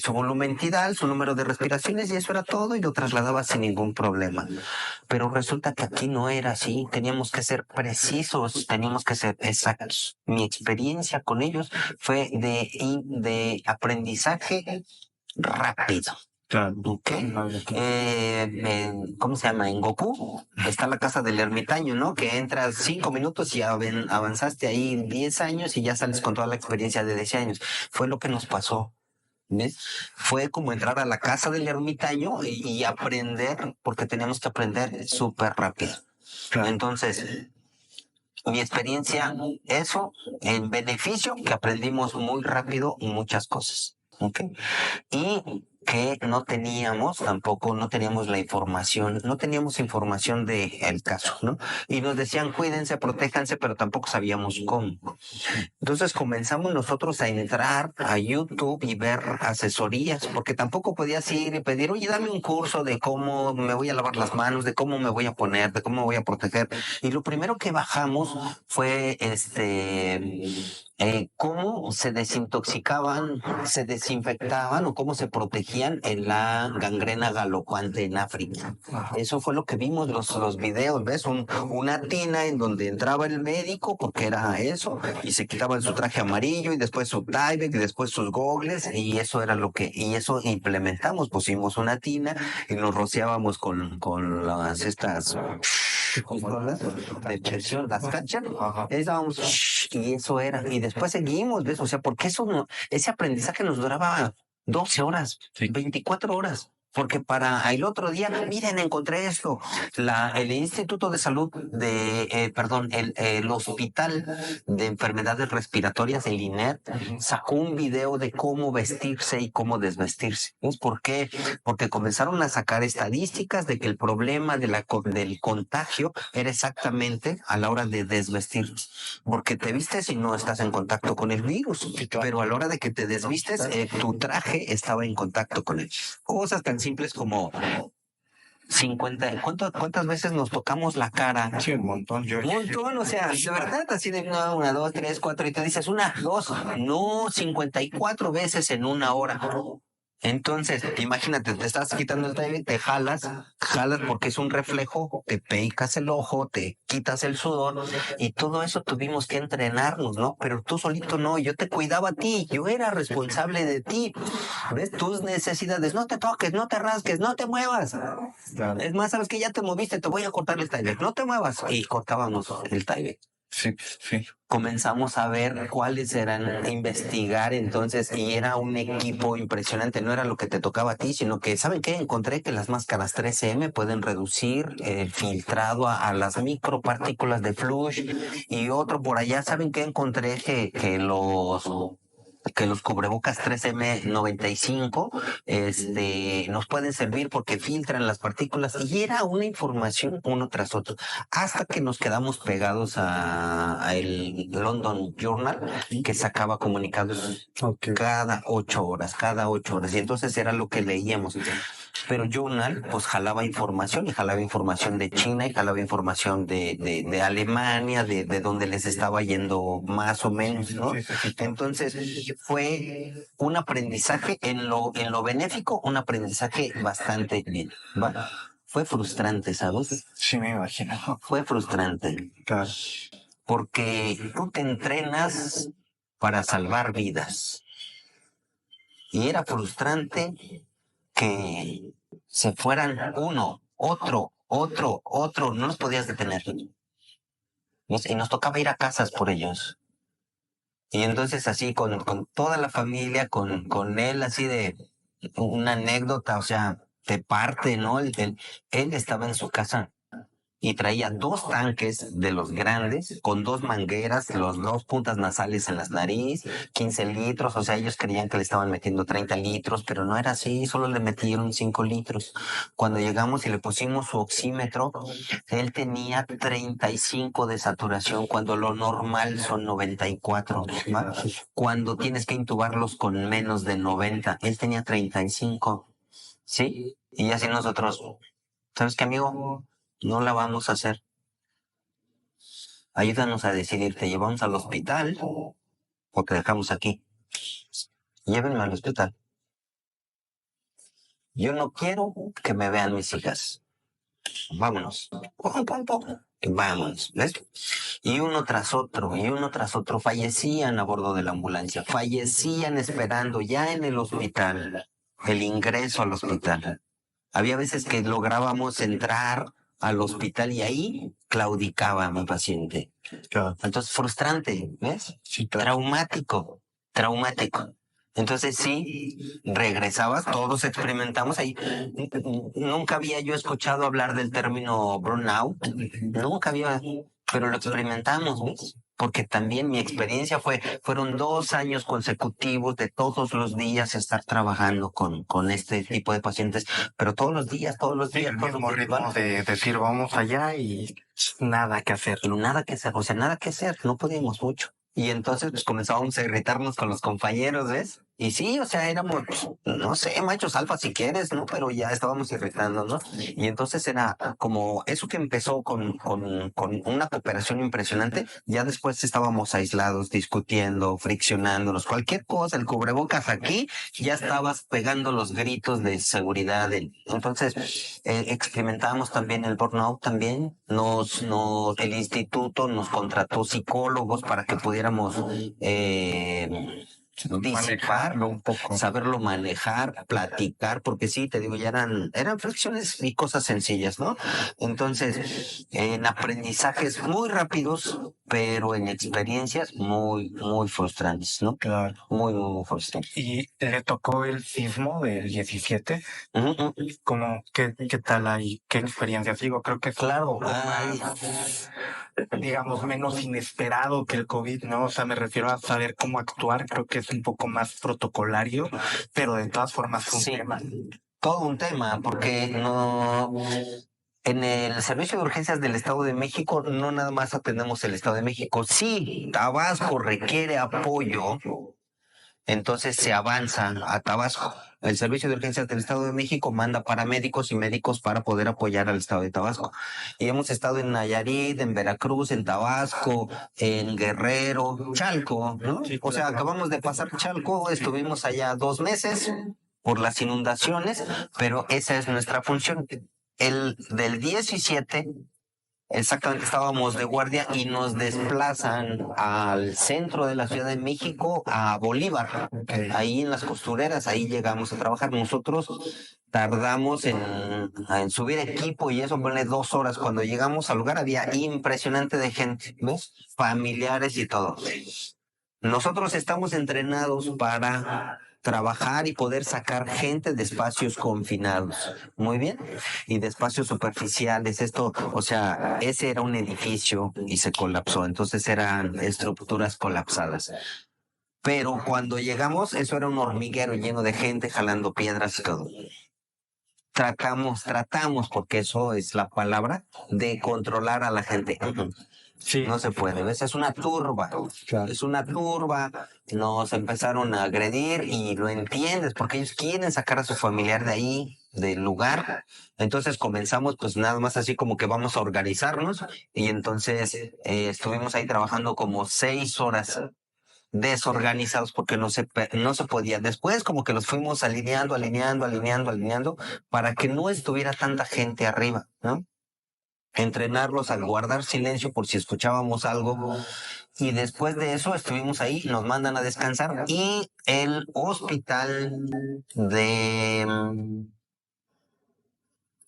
su volumen tidal, su número de respiraciones y eso era todo y lo trasladabas sin ningún problema. Pero resulta que aquí no era así, teníamos que ser precisos, teníamos que ser exactos. Mi experiencia con ellos fue de aprendizaje rápido. Claro. ¿Ok? ¿Cómo se llama? En Goku está la casa del ermitaño, ¿no? Que entras 5 minutos y avanzaste ahí 10 años y ya sales con toda la experiencia de 10 años. Fue lo que nos pasó. ¿Ves? Fue como entrar a la casa del ermitaño y aprender, porque teníamos que aprender súper rápido. Claro. Entonces, mi experiencia, eso, en beneficio, que aprendimos muy rápido muchas cosas. ¿Ok? Y que no teníamos la información, no teníamos información del caso, ¿no? Y nos decían, cuídense, protéjanse, pero tampoco sabíamos cómo. Entonces comenzamos nosotros a entrar a YouTube y ver asesorías, porque tampoco podías ir y pedir, oye, dame un curso de cómo me voy a lavar las manos, de cómo me voy a poner, de cómo me voy a proteger. Y lo primero que bajamos fue cómo se desintoxicaban, se desinfectaban o cómo se protegían en la gangrena galopante en África. Eso fue lo que vimos los videos, ¿ves? Una tina en donde entraba el médico, porque era eso, y se quitaban su traje amarillo y después su Tyvek y después sus gogles, y eso era y eso implementamos, pusimos una tina y nos rociábamos con las estas de presión, las cachas, estábamos, y eso era, y después seguimos, ¿ves? O sea, porque eso no, ese aprendizaje nos duraba 12 horas, 24 horas. Porque para el otro día, miren, encontré esto. El Instituto de Salud el Hospital de Enfermedades Respiratorias, el INER, sacó un video de cómo vestirse y cómo desvestirse. ¿Por qué? Porque comenzaron a sacar estadísticas de que el problema del contagio era exactamente a la hora de desvestirte. Porque te vistes y no estás en contacto con el virus. Pero a la hora de que te desvistes, tu traje estaba en contacto con él. Cosas tan simples como 50. ¿Cuántas veces nos tocamos la cara? Sí, un montón. Un montón, o sea, de verdad, así de una, dos, tres, cuatro, y te dices una, dos, no, 54 veces en una hora. Entonces, imagínate, te estás quitando el Tyvek, te jalas porque es un reflejo, te picas el ojo, te quitas el sudor, y todo eso tuvimos que entrenarnos, ¿no? Pero tú solito no, yo te cuidaba a ti, yo era responsable de ti. ¿Ves? Tus necesidades, no te toques, no te rasques, no te muevas. Claro. Es más, sabes que ya te moviste, te voy a cortar el Tyvek, no te muevas. Y cortábamos el Tyvek. Sí. Comenzamos a ver cuáles eran, a investigar entonces, y era un equipo impresionante, no era lo que te tocaba a ti, sino que, ¿saben qué? Encontré que las máscaras 3M pueden reducir el filtrado a las micropartículas de flush, y otro por allá, ¿saben qué? Encontré que los cubrebocas 3M95 nos pueden servir porque filtran las partículas, y era una información uno tras otro, hasta que nos quedamos pegados a el London Journal, que sacaba comunicados cada 8 horas, y entonces era lo que leíamos. Pero Journal pues jalaba información, y jalaba información de China, y jalaba información de Alemania, de donde les estaba yendo más o menos, ¿no? Entonces fue un aprendizaje en lo benéfico, un aprendizaje bastante bien, ¿va? Fue frustrante, ¿sabes? Sí, me imagino. Fue frustrante. Claro. Porque tú te entrenas para salvar vidas. Y era frustrante que se fueran uno, otro, no los podías detener. Y nos tocaba ir a casas por ellos. Y entonces así con toda la familia, con él, así de una anécdota, o sea, te parte, ¿no? Él estaba en su casa y traía 2 tanques de los grandes, con 2 mangueras, los 2 puntas nasales en las nariz, 15 litros, o sea, ellos creían que le estaban metiendo 30 litros, pero no era así, solo le metieron 5 litros. Cuando llegamos y le pusimos su oxímetro, él tenía 35 de saturación, cuando lo normal son 94, ¿va? Cuando tienes que intubarlos con menos de 90, él tenía 35, ¿sí? Y así nosotros, ¿sabes qué, amigo? No la vamos a hacer. Ayúdanos a decidir, ¿te llevamos al hospital o te dejamos aquí? Llévenme al hospital. Yo no quiero que me vean mis hijas. Vámonos. Vámonos. ¿Ves? Y uno tras otro fallecían a bordo de la ambulancia. Fallecían esperando ya en el hospital, el ingreso al hospital. Había veces que lográbamos entrar al hospital y ahí claudicaba mi paciente. Claro. Entonces, frustrante, ¿ves? Sí, claro. Traumático. Entonces sí, regresabas, todos experimentamos ahí. Nunca había yo escuchado hablar del término burnout, pero lo experimentamos, ¿ves? porque también mi experiencia fueron 2 años consecutivos de todos los días estar trabajando con este tipo de pacientes, pero todos los días, Sí, el mismo ritmo de decir vamos allá y nada que hacer. nada que hacer, o sea, nada que hacer, no podíamos mucho. Y entonces pues comenzábamos a irritarnos con los compañeros, ¿ves? Y sí, o sea, éramos, pues, no sé, machos alfa si quieres, ¿no? Pero ya estábamos irritando, ¿no? Y entonces era como eso que empezó con una cooperación impresionante, ya después estábamos aislados, discutiendo, friccionándonos, cualquier cosa, el cubrebocas aquí, ya estabas pegando los gritos de seguridad. Entonces, experimentábamos también el burnout también, el instituto nos contrató psicólogos para que pudiéramos disipar, Manejarlo un poco. saberlo manejar, platicar, porque sí, te digo, ya eran fricciones y cosas sencillas, ¿no? Entonces, en aprendizajes muy rápidos, pero en experiencias muy, muy frustrantes, ¿no? Claro. Muy, muy frustrantes. Y le tocó el sismo del 17. Ujú, ujú. Como, ¿qué tal ahí? ¿Qué experiencias? Digo, creo que es Claro, más, digamos, menos inesperado que el COVID, ¿no? O sea, me refiero a saber cómo actuar. Creo que es un poco más protocolario, pero de todas formas fue un sí, tema. todo un tema, porque no. En el Servicio de Urgencias del Estado de México no nada más atendemos el Estado de México. Sí, Tabasco requiere apoyo, entonces se avanza a Tabasco. El Servicio de Urgencias del Estado de México manda paramédicos y médicos para poder apoyar al Estado de Tabasco. Y hemos estado en Nayarit, en Veracruz, en Tabasco, en Guerrero, Chalco, ¿no? Sí, O sea, claro. acabamos de pasar Chalco, estuvimos allá 2 meses por las inundaciones, pero esa es nuestra función. El del 17, exactamente, estábamos de guardia y nos desplazan al centro de la Ciudad de México, a Bolívar, ahí en las costureras, ahí llegamos a trabajar. Nosotros tardamos en subir equipo y eso, ponle 2 horas. Cuando llegamos al lugar había impresionante de gente, ¿ves? Familiares y todo. Nosotros estamos entrenados para trabajar y poder sacar gente de espacios confinados. Muy bien. Y de espacios superficiales. Esto, o sea, ese era un edificio y se colapsó. Entonces eran estructuras colapsadas. Pero cuando llegamos, eso era un hormiguero lleno de gente jalando piedras y todo. Tratamos, porque eso es la palabra, de controlar a la gente. Sí, No se puede, ¿ves? Es una turba. claro. Es una turba. Nos empezaron a agredir y lo entiendes porque ellos quieren sacar a su familiar de ahí, del lugar. Entonces comenzamos pues nada más así como que vamos a organizarnos y entonces estuvimos ahí trabajando como 6 horas desorganizados porque no se podía. Después como que los fuimos alineando para que no estuviera tanta gente arriba, ¿no? Entrenarlos a guardar silencio por si escuchábamos algo. Y después de eso estuvimos ahí, nos mandan a descansar y el hospital de...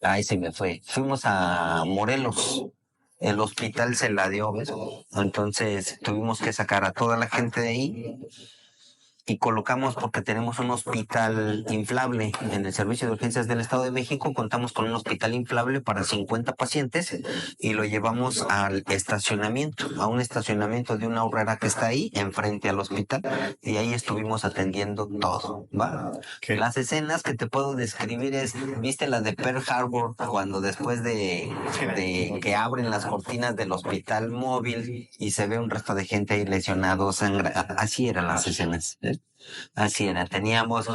Ay, se me fue. Fuimos a Morelos. El hospital se la dio, ¿ves? Entonces tuvimos que sacar a toda la gente de ahí y colocamos, porque tenemos un hospital inflable en el Servicio de Urgencias del Estado de México, contamos con un hospital inflable para 50 pacientes y lo llevamos al estacionamiento, a un estacionamiento de una aurrera que está ahí, enfrente al hospital, y ahí estuvimos atendiendo todo, ¿va? Okay. Las escenas que te puedo describir es, ¿viste la de Pearl Harbor? Cuando después de que abren las cortinas del hospital móvil y se ve un resto de gente ahí lesionado, así eran las escenas. Así era, teníamos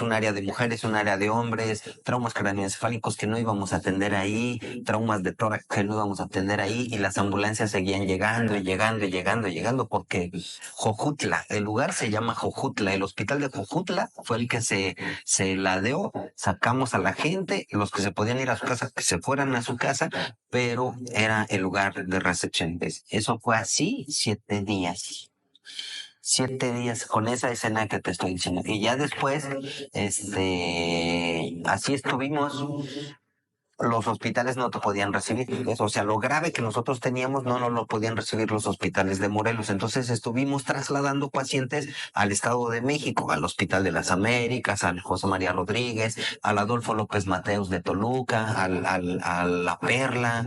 un área de mujeres, un área de hombres, traumas craneoencefálicos que no íbamos a atender ahí, traumas de tórax que no íbamos a atender ahí, y las ambulancias seguían llegando, porque Jojutla, el lugar se llama Jojutla, el hospital de Jojutla fue el que se ladeó, sacamos a la gente, los que se podían ir a su casa, que se fueran a su casa, pero era el lugar de recepción. Eso fue así 7 días. 7 días con esa escena que te estoy diciendo. Y ya después, así estuvimos los hospitales no te podían recibir. ¿Ves? O sea, lo grave que nosotros teníamos no lo podían recibir los hospitales de Morelos. Entonces estuvimos trasladando pacientes al Estado de México, al Hospital de las Américas, al José María Rodríguez, al Adolfo López Mateos de Toluca, a La Perla,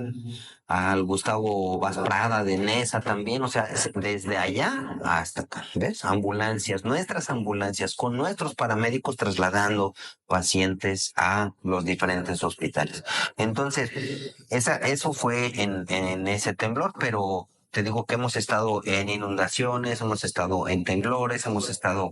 al Gustavo Vaz Prada de Nesa también. O sea, desde allá hasta acá, ¿ves? Ambulancias, nuestras ambulancias, con nuestros paramédicos trasladando pacientes a los diferentes hospitales. Entonces, eso fue en ese temblor, pero te digo que hemos estado en inundaciones, hemos estado en temblores, hemos estado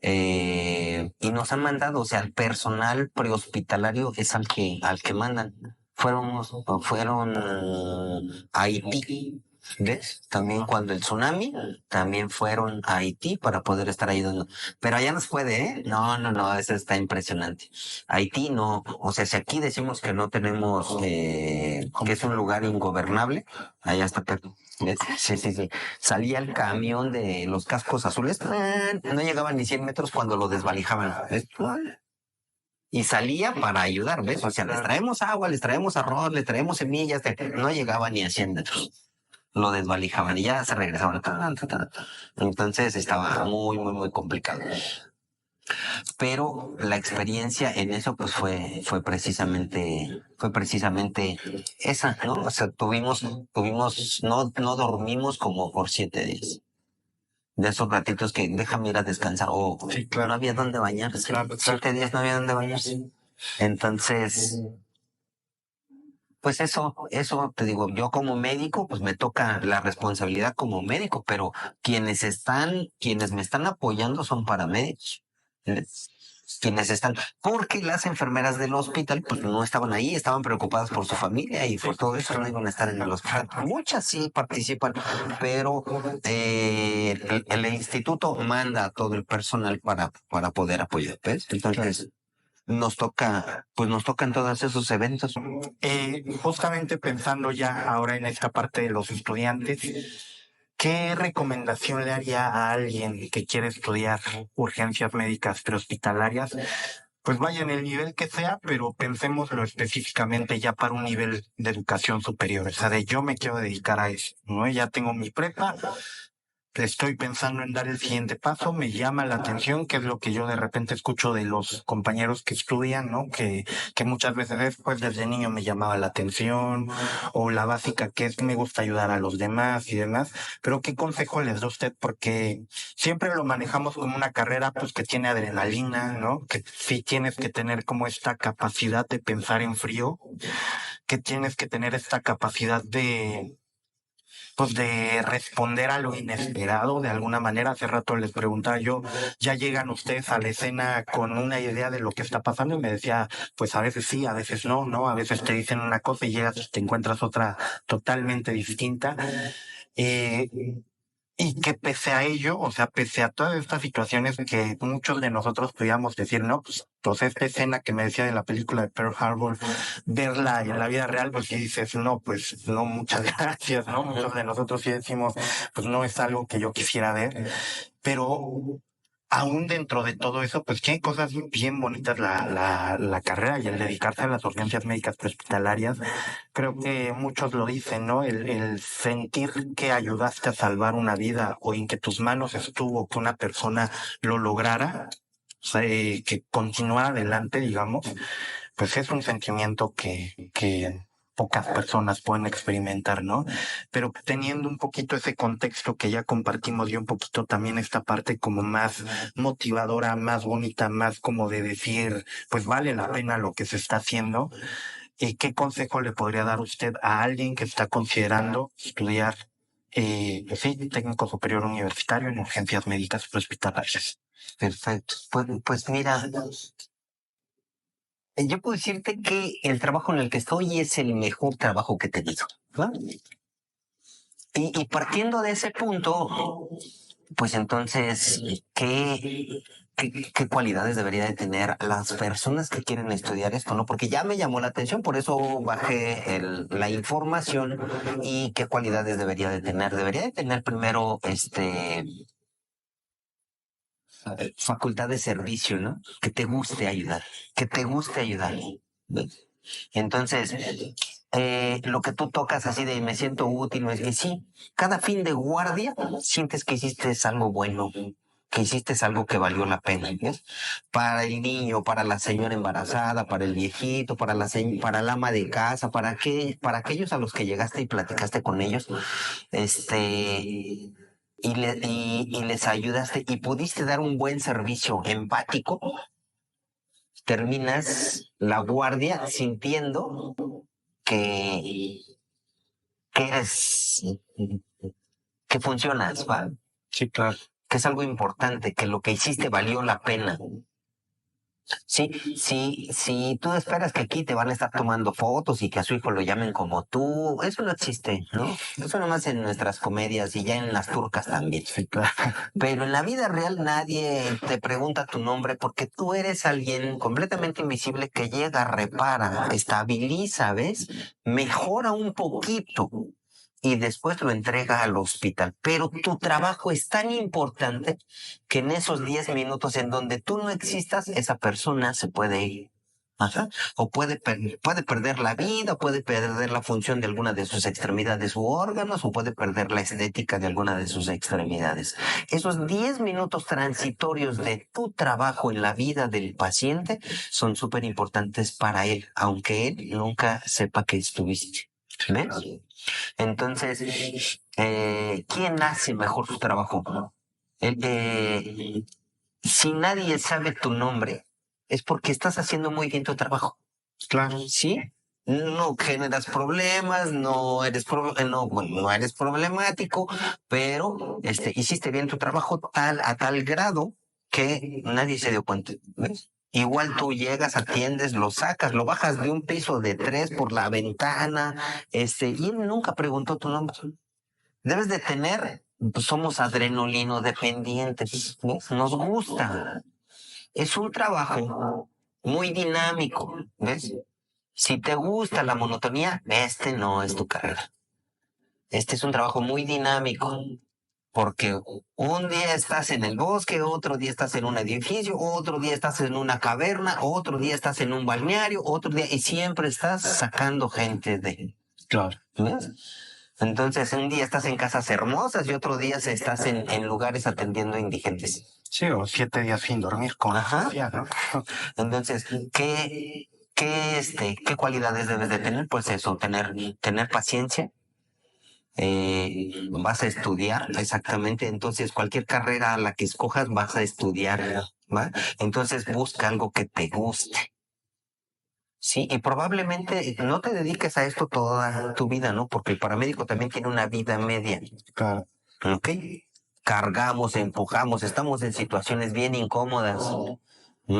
y nos han mandado, o sea, el personal prehospitalario es al que mandan. Fueron a Haití. ¿Ves? También cuando el tsunami, también fueron a Haití para poder estar ayudando. Pero allá nos puede, ¿eh? No, eso está impresionante. Haití no, o sea, si aquí decimos que no tenemos, que es un lugar ingobernable, allá está perdido. ¿Ves? Sí. Salía el camión de los cascos azules, no llegaban ni 100 metros cuando lo desvalijaban. ¿Ves? Y salía para ayudar, ¿ves? O sea, les traemos agua, les traemos arroz, les traemos semillas, no llegaba ni a 100 metros. Lo desvalijaban y ya se regresaban. Entonces estaba muy complicado. Pero la experiencia en eso pues fue precisamente esa, ¿no? O sea, no dormimos como por 7 días. De esos ratitos que déjame ir a descansar, Sí, claro. no había dónde bañarse. Claro. 7 días no había dónde bañarse. Entonces, pues eso te digo, yo como médico, pues me toca la responsabilidad como médico, pero quienes me están apoyando son paramédicos. ¿Entiendes? Quienes están, porque las enfermeras del hospital, pues no estaban ahí, estaban preocupadas por su familia y por todo eso, no iban a estar en el hospital. Muchas sí participan, pero el instituto manda a todo el personal para poder apoyar, ¿ves? Entonces, nos tocan todos esos eventos. Justamente pensando ya ahora en esta parte de los estudiantes, ¿qué recomendación le haría a alguien que quiere estudiar urgencias médicas prehospitalarias? Pues vaya en el nivel que sea, pero pensémoslo específicamente ya para un nivel de educación superior. O sea, de yo me quiero dedicar a eso, ¿no? Ya tengo mi prepa, estoy pensando en dar el siguiente paso, me llama la atención, que es lo que yo de repente escucho de los compañeros que estudian, ¿no? Que muchas veces después desde niño me llamaba la atención, o la básica que es me gusta ayudar a los demás y demás. Pero ¿qué consejo les da usted? Porque siempre lo manejamos como una carrera pues que tiene adrenalina, ¿no? Que sí tienes que tener como esta capacidad de pensar en frío, que tienes que tener esta capacidad de responder a lo inesperado de alguna manera. Hace rato les preguntaba yo, ¿ya llegan ustedes a la escena con una idea de lo que está pasando? Y me decía, pues a veces sí, a veces no, ¿no? A veces te dicen una cosa y llegas y te encuentras otra totalmente distinta. Eh, y que pese a ello, o sea, pese a todas estas situaciones que muchos de nosotros podíamos decir, no, pues esta escena que me decía de la película de Pearl Harbor, verla en la vida real, pues sí dices, no, pues no, muchas gracias, ¿no? Muchos de nosotros sí decimos, pues no es algo que yo quisiera ver, pero aún dentro de todo eso, pues tiene cosas bien bonitas la carrera y el dedicarse a las urgencias médicas prehospitalarias. Creo que muchos lo dicen, ¿no? El sentir que ayudaste a salvar una vida o en que tus manos estuvo que una persona lo lograra, o sea, que continuara adelante, digamos, pues es un sentimiento que pocas personas pueden experimentar, ¿no? Pero teniendo un poquito ese contexto que ya compartimos y un poquito también esta parte como más motivadora, más bonita, más como de decir, pues vale la pena lo que se está haciendo. ¿Qué consejo le podría dar usted a alguien que está considerando estudiar, pues sí, técnico superior universitario en urgencias médicas prehospitalarias? Perfecto. Pues mira, yo puedo decirte que el trabajo en el que estoy es el mejor trabajo que he tenido, ¿va? Y partiendo de ese punto, pues entonces, ¿qué cualidades debería de tener las personas que quieren estudiar esto, no? Porque ya me llamó la atención, por eso bajé la información y qué cualidades debería de tener. Debería de tener primero, facultad de servicio, ¿no? Que te guste ayudar, ¿ves? Entonces, lo que tú tocas así de me siento útil, sí, cada fin de guardia sientes que hiciste algo bueno, que hiciste algo que valió la pena, ¿ves? Para el niño, para la señora embarazada, para el viejito, para el ama de casa, para aquellos a los que llegaste y platicaste con ellos, y les ayudaste y pudiste dar un buen servicio empático, terminas la guardia sintiendo que, que eres, que funcionas, ¿va? Sí, claro. Que es algo importante, que lo que hiciste valió la pena. Sí, sí, si tú esperas que aquí te van a estar tomando fotos y que a su hijo lo llamen como tú, eso no existe, ¿no? Eso nomás en nuestras comedias y ya en las turcas también. Sí, claro. Pero en la vida real nadie te pregunta tu nombre porque tú eres alguien completamente invisible que llega, repara, estabiliza, ¿ves? Mejora un poquito y después lo entrega al hospital. Pero tu trabajo es tan importante que en esos 10 minutos en donde tú no existas, esa persona se puede ir. Ajá. O puede perder la vida, o puede perder la función de alguna de sus extremidades u órganos, o puede perder la estética de alguna de sus extremidades. Esos 10 minutos transitorios de tu trabajo en la vida del paciente son súper importantes para él, aunque él nunca sepa que estuviste. ¿Ves? Entonces, ¿quién hace mejor su trabajo? Si nadie sabe tu nombre, es porque estás haciendo muy bien tu trabajo. Claro. ¿Sí? No generas problemas, no eres problemático, pero hiciste bien tu trabajo a tal grado que nadie se dio cuenta. ¿Ves? Igual tú llegas, atiendes, lo sacas, lo bajas de un piso de 3 por la ventana, y él nunca preguntó tu nombre. Debes de tener, pues somos adrenalino dependientes, ¿ves? Nos gusta. Es un trabajo muy dinámico, ¿ves? Si te gusta la monotonía, este no es tu carrera. Este es un trabajo muy dinámico, porque un día estás en el bosque, otro día estás en un edificio, otro día estás en una caverna, otro día estás en un balneario, otro día, y siempre estás sacando gente de... Claro. ¿Ves? Entonces, un día estás en casas hermosas y otro día estás en lugares atendiendo indigentes. Sí, o 7 días sin dormir, como Ajá. decía, ¿no? Entonces, ¿qué cualidades debes de tener? Pues eso, tener paciencia. Vas a estudiar, exactamente. Entonces, cualquier carrera a la que escojas, vas a estudiar, ¿va? Entonces, busca algo que te guste. Sí, y probablemente no te dediques a esto toda tu vida, ¿no? Porque el paramédico también tiene una vida media. Claro. ¿Ok? Cargamos, empujamos, estamos en situaciones bien incómodas.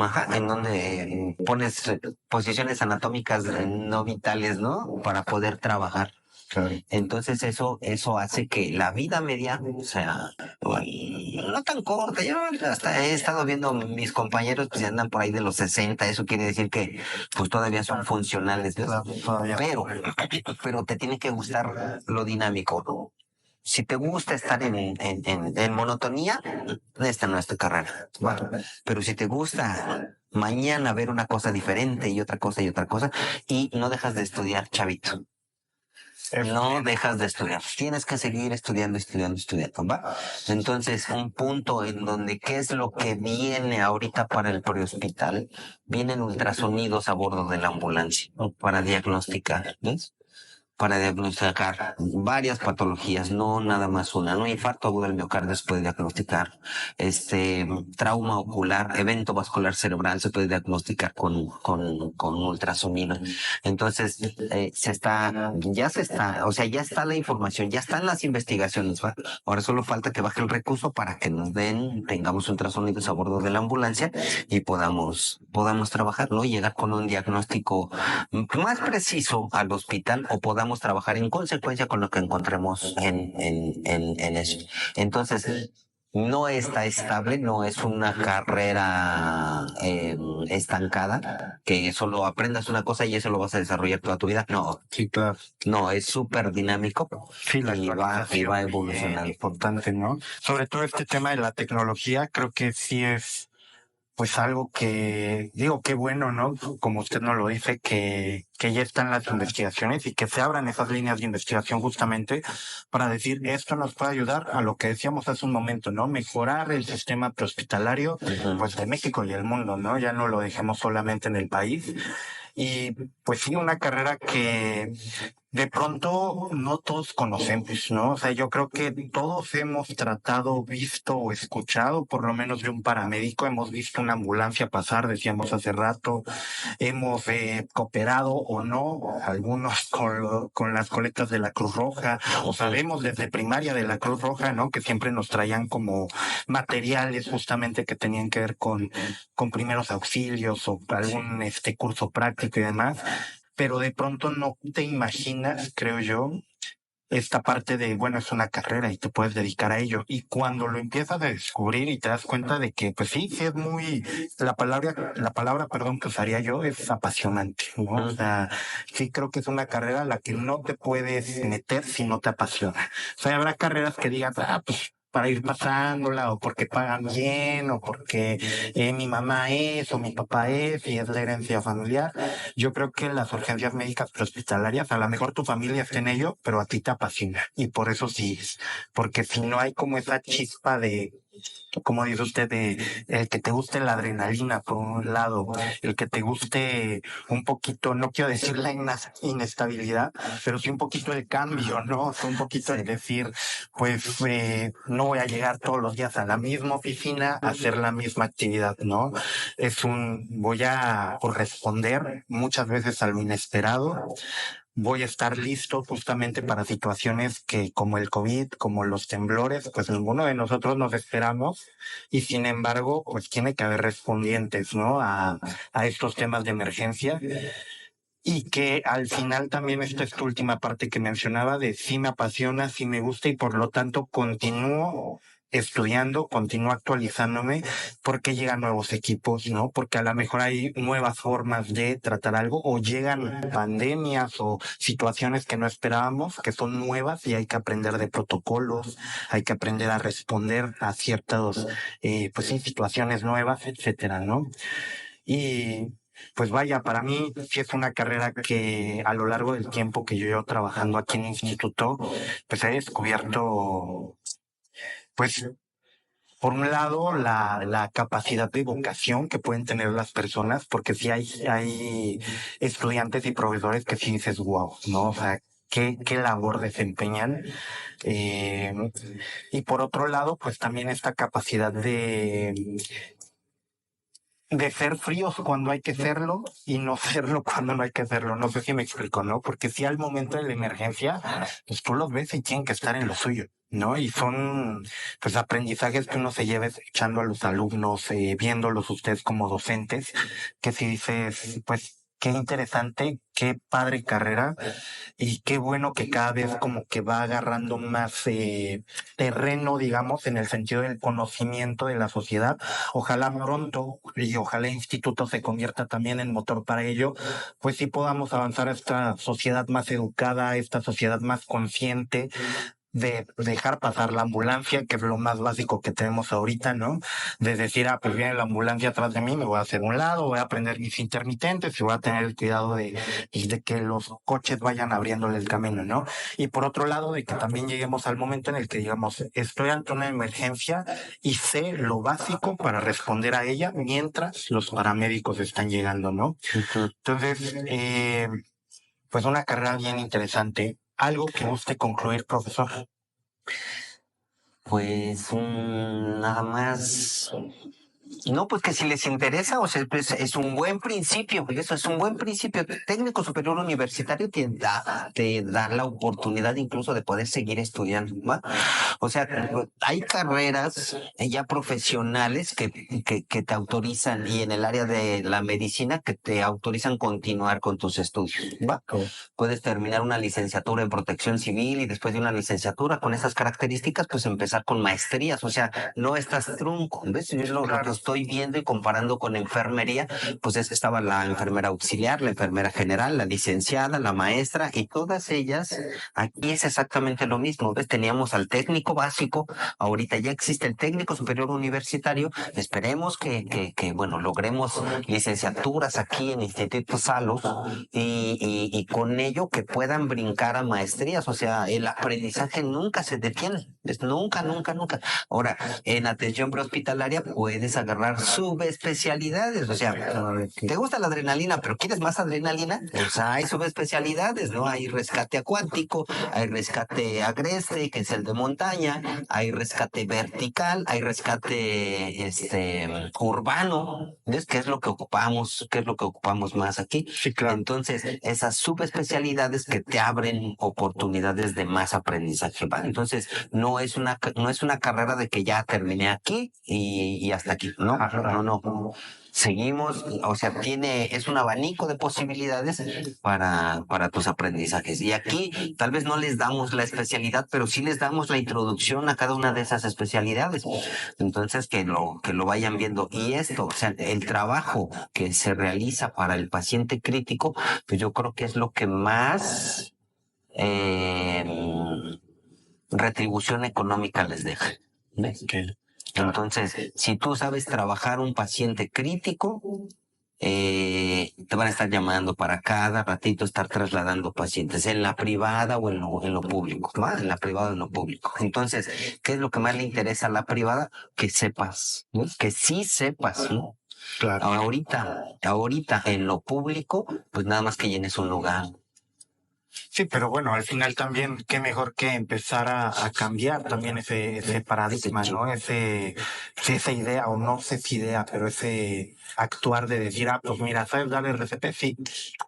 Ajá, en donde pones posiciones anatómicas no vitales, ¿no? Para poder trabajar. Claro. Entonces eso hace que la vida media sea no tan corta. Yo hasta he estado viendo mis compañeros que andan por ahí de los 60. Eso quiere decir que pues todavía son funcionales, ¿ves? Claro, todavía. Pero te tiene que gustar lo dinámico, ¿no? Si te gusta estar en monotonía, esta no es tu carrera. Claro. Pero si te gusta mañana ver una cosa diferente y otra cosa, y no dejas de estudiar, chavito. No dejas de estudiar. Tienes que seguir estudiando, ¿va? Entonces, un punto en donde, ¿qué es lo que viene ahorita para el prehospital? Vienen ultrasonidos a bordo de la ambulancia para diagnosticar, ¿ves? Para diagnosticar varias patologías, no nada más una, ¿no? Infarto agudo del miocardio se puede diagnosticar, trauma ocular, evento vascular cerebral se puede diagnosticar con ultrasonido. Entonces, o sea, ya está la información, ya están las investigaciones, ¿va? Ahora solo falta que baje el recurso para que tengamos ultrasonidos a bordo de la ambulancia y podamos trabajar, ¿no? Y llegar con un diagnóstico más preciso al hospital o podamos trabajar en consecuencia con lo que encontremos en eso. Entonces, no está estable, no es una carrera estancada, que solo aprendas una cosa y eso lo vas a desarrollar toda tu vida. No, Sí, claro. no, es súper dinámico Sí, la y va actualización evolucionando. importante, ¿no? Sobre todo este tema de la tecnología, creo que sí es pues algo que digo, qué bueno, ¿no? Como usted nos lo dice, que ya están las investigaciones y que se abran esas líneas de investigación justamente para decir esto nos puede ayudar a lo que decíamos hace un momento, ¿no? Mejorar el sistema prehospitalario, pues de México y el mundo, ¿no? Ya no lo dejemos solamente en el país. Y pues sí, una carrera que de pronto no todos conocemos, ¿no? O sea, yo creo que todos hemos tratado, visto o escuchado, por lo menos de un paramédico, hemos visto una ambulancia pasar, decíamos hace rato, hemos cooperado o no, algunos con las colectas de la Cruz Roja, o sabemos desde primaria de la Cruz Roja, ¿no? Que siempre nos traían como materiales justamente que tenían que ver con primeros auxilios o algún curso práctico y demás, pero de pronto no te imaginas, creo yo, esta parte de, bueno, es una carrera y te puedes dedicar a ello. Y cuando lo empiezas a descubrir y te das cuenta de que, pues sí, sí es muy, perdón, que usaría yo es apasionante, ¿no? O sea, sí creo que es una carrera a la que no te puedes meter si no te apasiona. O sea, habrá carreras que digas, pues para ir pasándola o porque pagan bien o porque mi mamá es o mi papá es y es la herencia familiar. Yo creo que las urgencias médicas prehospitalarias, a lo mejor tu familia está en ello, pero a ti te apasiona y por eso sigues. Porque si no hay como esa chispa de, como dice usted, de el que te guste la adrenalina por un lado, el que te guste un poquito, no quiero decir la inestabilidad, pero sí un poquito el cambio, ¿no? O sea, un poquito el decir, pues no voy a llegar todos los días a la misma oficina a hacer la misma actividad, ¿no? Voy a corresponder muchas veces a lo inesperado. Voy a estar listo justamente para situaciones que como el COVID, como los temblores, pues ninguno de nosotros nos esperamos y sin embargo, pues tiene que haber respondientes, ¿no? A estos temas de emergencia y que al final también esta última parte que mencionaba de sí me apasiona, sí me gusta y por lo tanto continúo estudiando, continúo actualizándome porque llegan nuevos equipos, ¿no? Porque a lo mejor hay nuevas formas de tratar algo o llegan pandemias o situaciones que no esperábamos, que son nuevas y hay que aprender de protocolos, hay que aprender a responder a ciertas, pues sí, situaciones nuevas, etcétera, ¿no? Y pues vaya, para mí sí es una carrera que a lo largo del tiempo que yo llevo trabajando aquí en el instituto, pues he descubierto, pues por un lado, la capacidad de vocación que pueden tener las personas, porque sí hay estudiantes y profesores que sí dices, wow, ¿no? O sea, qué labor desempeñan. Eh, y por otro lado, pues también esta capacidad de ser fríos cuando hay que serlo y no serlo cuando no hay que serlo. No sé si me explico, ¿no? Porque si al momento de la emergencia, pues tú los ves y tienen que estar en lo suyo, ¿no? Y son, pues, aprendizajes que uno se lleva echando a los alumnos, viéndolos ustedes como docentes, que si dices, pues, qué interesante, qué padre carrera y qué bueno que cada vez como que va agarrando más terreno, digamos, en el sentido del conocimiento de la sociedad. Ojalá pronto y ojalá el instituto se convierta también en motor para ello, pues sí podamos avanzar a esta sociedad más educada, esta sociedad más consciente de dejar pasar la ambulancia, que es lo más básico que tenemos ahorita, ¿no? De decir, pues viene la ambulancia atrás de mí, me voy a hacer un lado, voy a prender mis intermitentes y voy a tener el cuidado de que los coches vayan abriéndole el camino, ¿no? Y por otro lado, de que también lleguemos al momento en el que digamos, estoy ante una emergencia y sé lo básico para responder a ella mientras los paramédicos están llegando, ¿no? Entonces, pues una carrera bien interesante. ¿Algo que guste concluir, profesor? Pues nada más. No, pues que si les interesa, o sea, pues es un buen principio, pues eso es un buen principio. Técnico superior universitario te da la oportunidad incluso de poder seguir estudiando, ¿va? O sea, hay carreras ya profesionales que te autorizan, y en el área de la medicina que te autorizan continuar con tus estudios, ¿va? Puedes terminar una licenciatura en protección civil y después de una licenciatura con esas características, pues empezar con maestrías, o sea, no estás trunco, ¿ves? Es lo que estoy viendo y comparando con enfermería, pues es que estaba la enfermera auxiliar, la enfermera general, la licenciada, la maestra, y todas ellas, aquí es exactamente lo mismo. ¿Ves? Teníamos al técnico básico, ahorita ya existe el técnico superior universitario. Esperemos que bueno, logremos licenciaturas aquí en Instituto Salus y con ello que puedan brincar a maestrías. O sea, el aprendizaje nunca se detiene. Nunca, nunca, nunca. Ahora, en atención prehospitalaria puedes agarrar subespecialidades. O sea, te gusta la adrenalina, pero ¿quieres más adrenalina? Pues hay subespecialidades, ¿no? Hay rescate acuático, hay rescate agreste, que es el de montaña, hay rescate vertical, hay rescate urbano. ¿Ves? ¿Qué es lo que ocupamos? ¿Qué es lo que ocupamos más aquí? Sí, claro. Entonces, esas subespecialidades que te abren oportunidades de más aprendizaje, ¿va? Entonces, no es una carrera de que ya terminé aquí y hasta aquí. No, no, no. Seguimos, o sea, es un abanico de posibilidades para tus aprendizajes. Y aquí tal vez no les damos la especialidad, pero sí les damos la introducción a cada una de esas especialidades. Entonces, que lo vayan viendo. Y esto, o sea, el trabajo que se realiza para el paciente crítico, pues yo creo que es lo que más retribución económica les deja. ¿Ves? Okay. Entonces, si tú sabes trabajar un paciente crítico, te van a estar llamando para cada ratito estar trasladando pacientes en la privada o en lo público, ¿va? En la privada o en lo público. Entonces, ¿qué es lo que más le interesa a la privada? Que sepas, ¿no? Que sí sepas, ¿no? Claro. Ahorita en lo público, pues nada más que llenes un lugar. Sí, pero bueno, al final también, qué mejor que empezar a cambiar también ese paradigma, ¿no? Esa idea, o no sé si idea, pero ese actuar de decir, pues mira, ¿sabes dar RCP? Sí,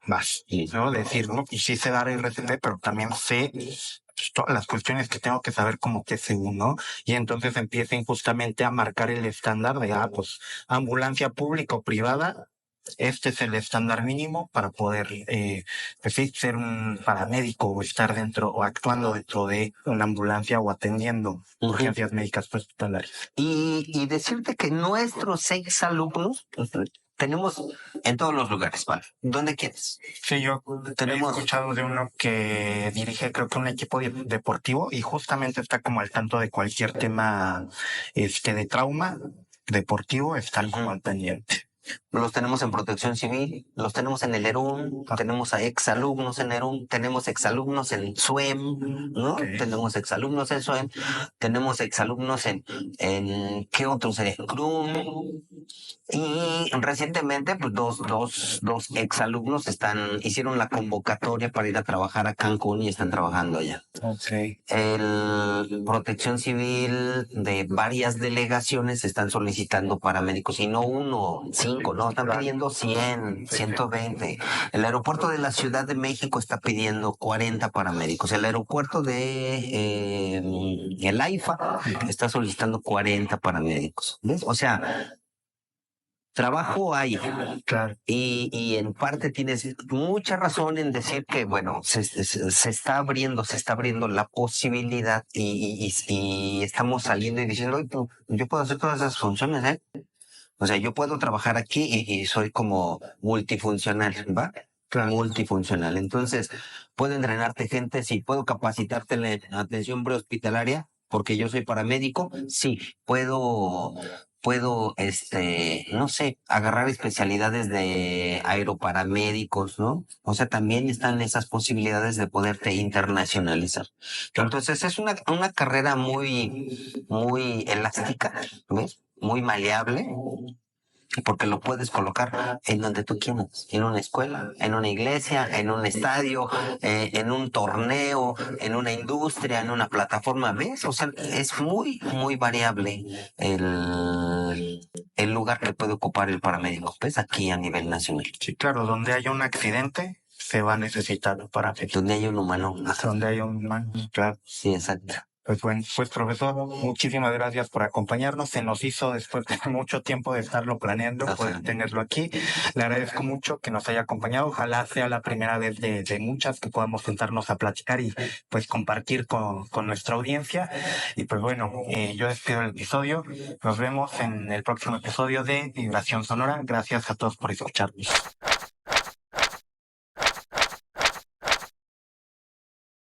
vas, ¿no? Decir, ¿no? Y sí sé dar RCP, pero también sé pues, todas las cuestiones que tengo que saber como que según, ¿no? Y entonces empiecen justamente a marcar el estándar de, pues, ambulancia pública o privada. Este es el estándar mínimo para poder, pues sí, ser un paramédico o estar dentro o actuando dentro de una ambulancia o atendiendo urgencias médicas hospitalarias. Y decirte que nuestros exalumnos tenemos en todos los lugares, ¿vale? ¿Dónde quieres? Sí, yo he escuchado de uno que dirige, creo que un equipo deportivo y justamente está como al tanto de cualquier tema de trauma deportivo, están como al pendiente. Los tenemos en Protección Civil, los tenemos en el ERUM, tenemos a exalumnos en ERUM, tenemos exalumnos en SUEM, ¿no? Okay. Tenemos exalumnos en SUEM, tenemos exalumnos en ¿qué otros? En CRUM. Y recientemente, pues dos exalumnos hicieron la convocatoria para ir a trabajar a Cancún y están trabajando allá. Okay. El Protección Civil de varias delegaciones están solicitando paramédicos y no uno, 5, no, están pidiendo 100, 120. El aeropuerto de la Ciudad de México está pidiendo 40 paramédicos. El aeropuerto de el AIFA está solicitando 40 paramédicos. ¿Ves? O sea, trabajo hay. Claro. Y en parte tienes mucha razón en decir que, bueno, se está abriendo la posibilidad y estamos saliendo y diciendo, "Oye, yo puedo hacer todas esas funciones, ¿eh? O sea, yo puedo trabajar aquí y soy como multifuncional, ¿va? Claro. Multifuncional. Entonces, puedo entrenarte gente, sí, puedo capacitarte en la atención prehospitalaria, porque yo soy paramédico, sí, puedo, no sé, agarrar especialidades de aeroparamédicos, ¿no? O sea, también están esas posibilidades de poderte internacionalizar. Entonces, es una carrera muy, muy elástica, ¿ves? Muy maleable, porque lo puedes colocar en donde tú quieras, en una escuela, en una iglesia, en un estadio, en un torneo, en una industria, en una plataforma, ¿ves? O sea, es muy, muy variable el lugar que puede ocupar el paramédico, ¿ves? Aquí a nivel nacional. Sí, claro, donde haya un accidente, se va a necesitar paramédicos. Donde hay un humano. Donde haya un humano, claro. Sí, exacto. Pues bueno, pues profesor, muchísimas gracias por acompañarnos. Se nos hizo después de mucho tiempo de estarlo planeando, poder tenerlo aquí. Le agradezco mucho que nos haya acompañado. Ojalá sea la primera vez de muchas que podamos sentarnos a platicar y pues compartir con nuestra audiencia. Y pues bueno, yo despido el episodio. Nos vemos en el próximo episodio de Vibración Sonora. Gracias a todos por escucharnos.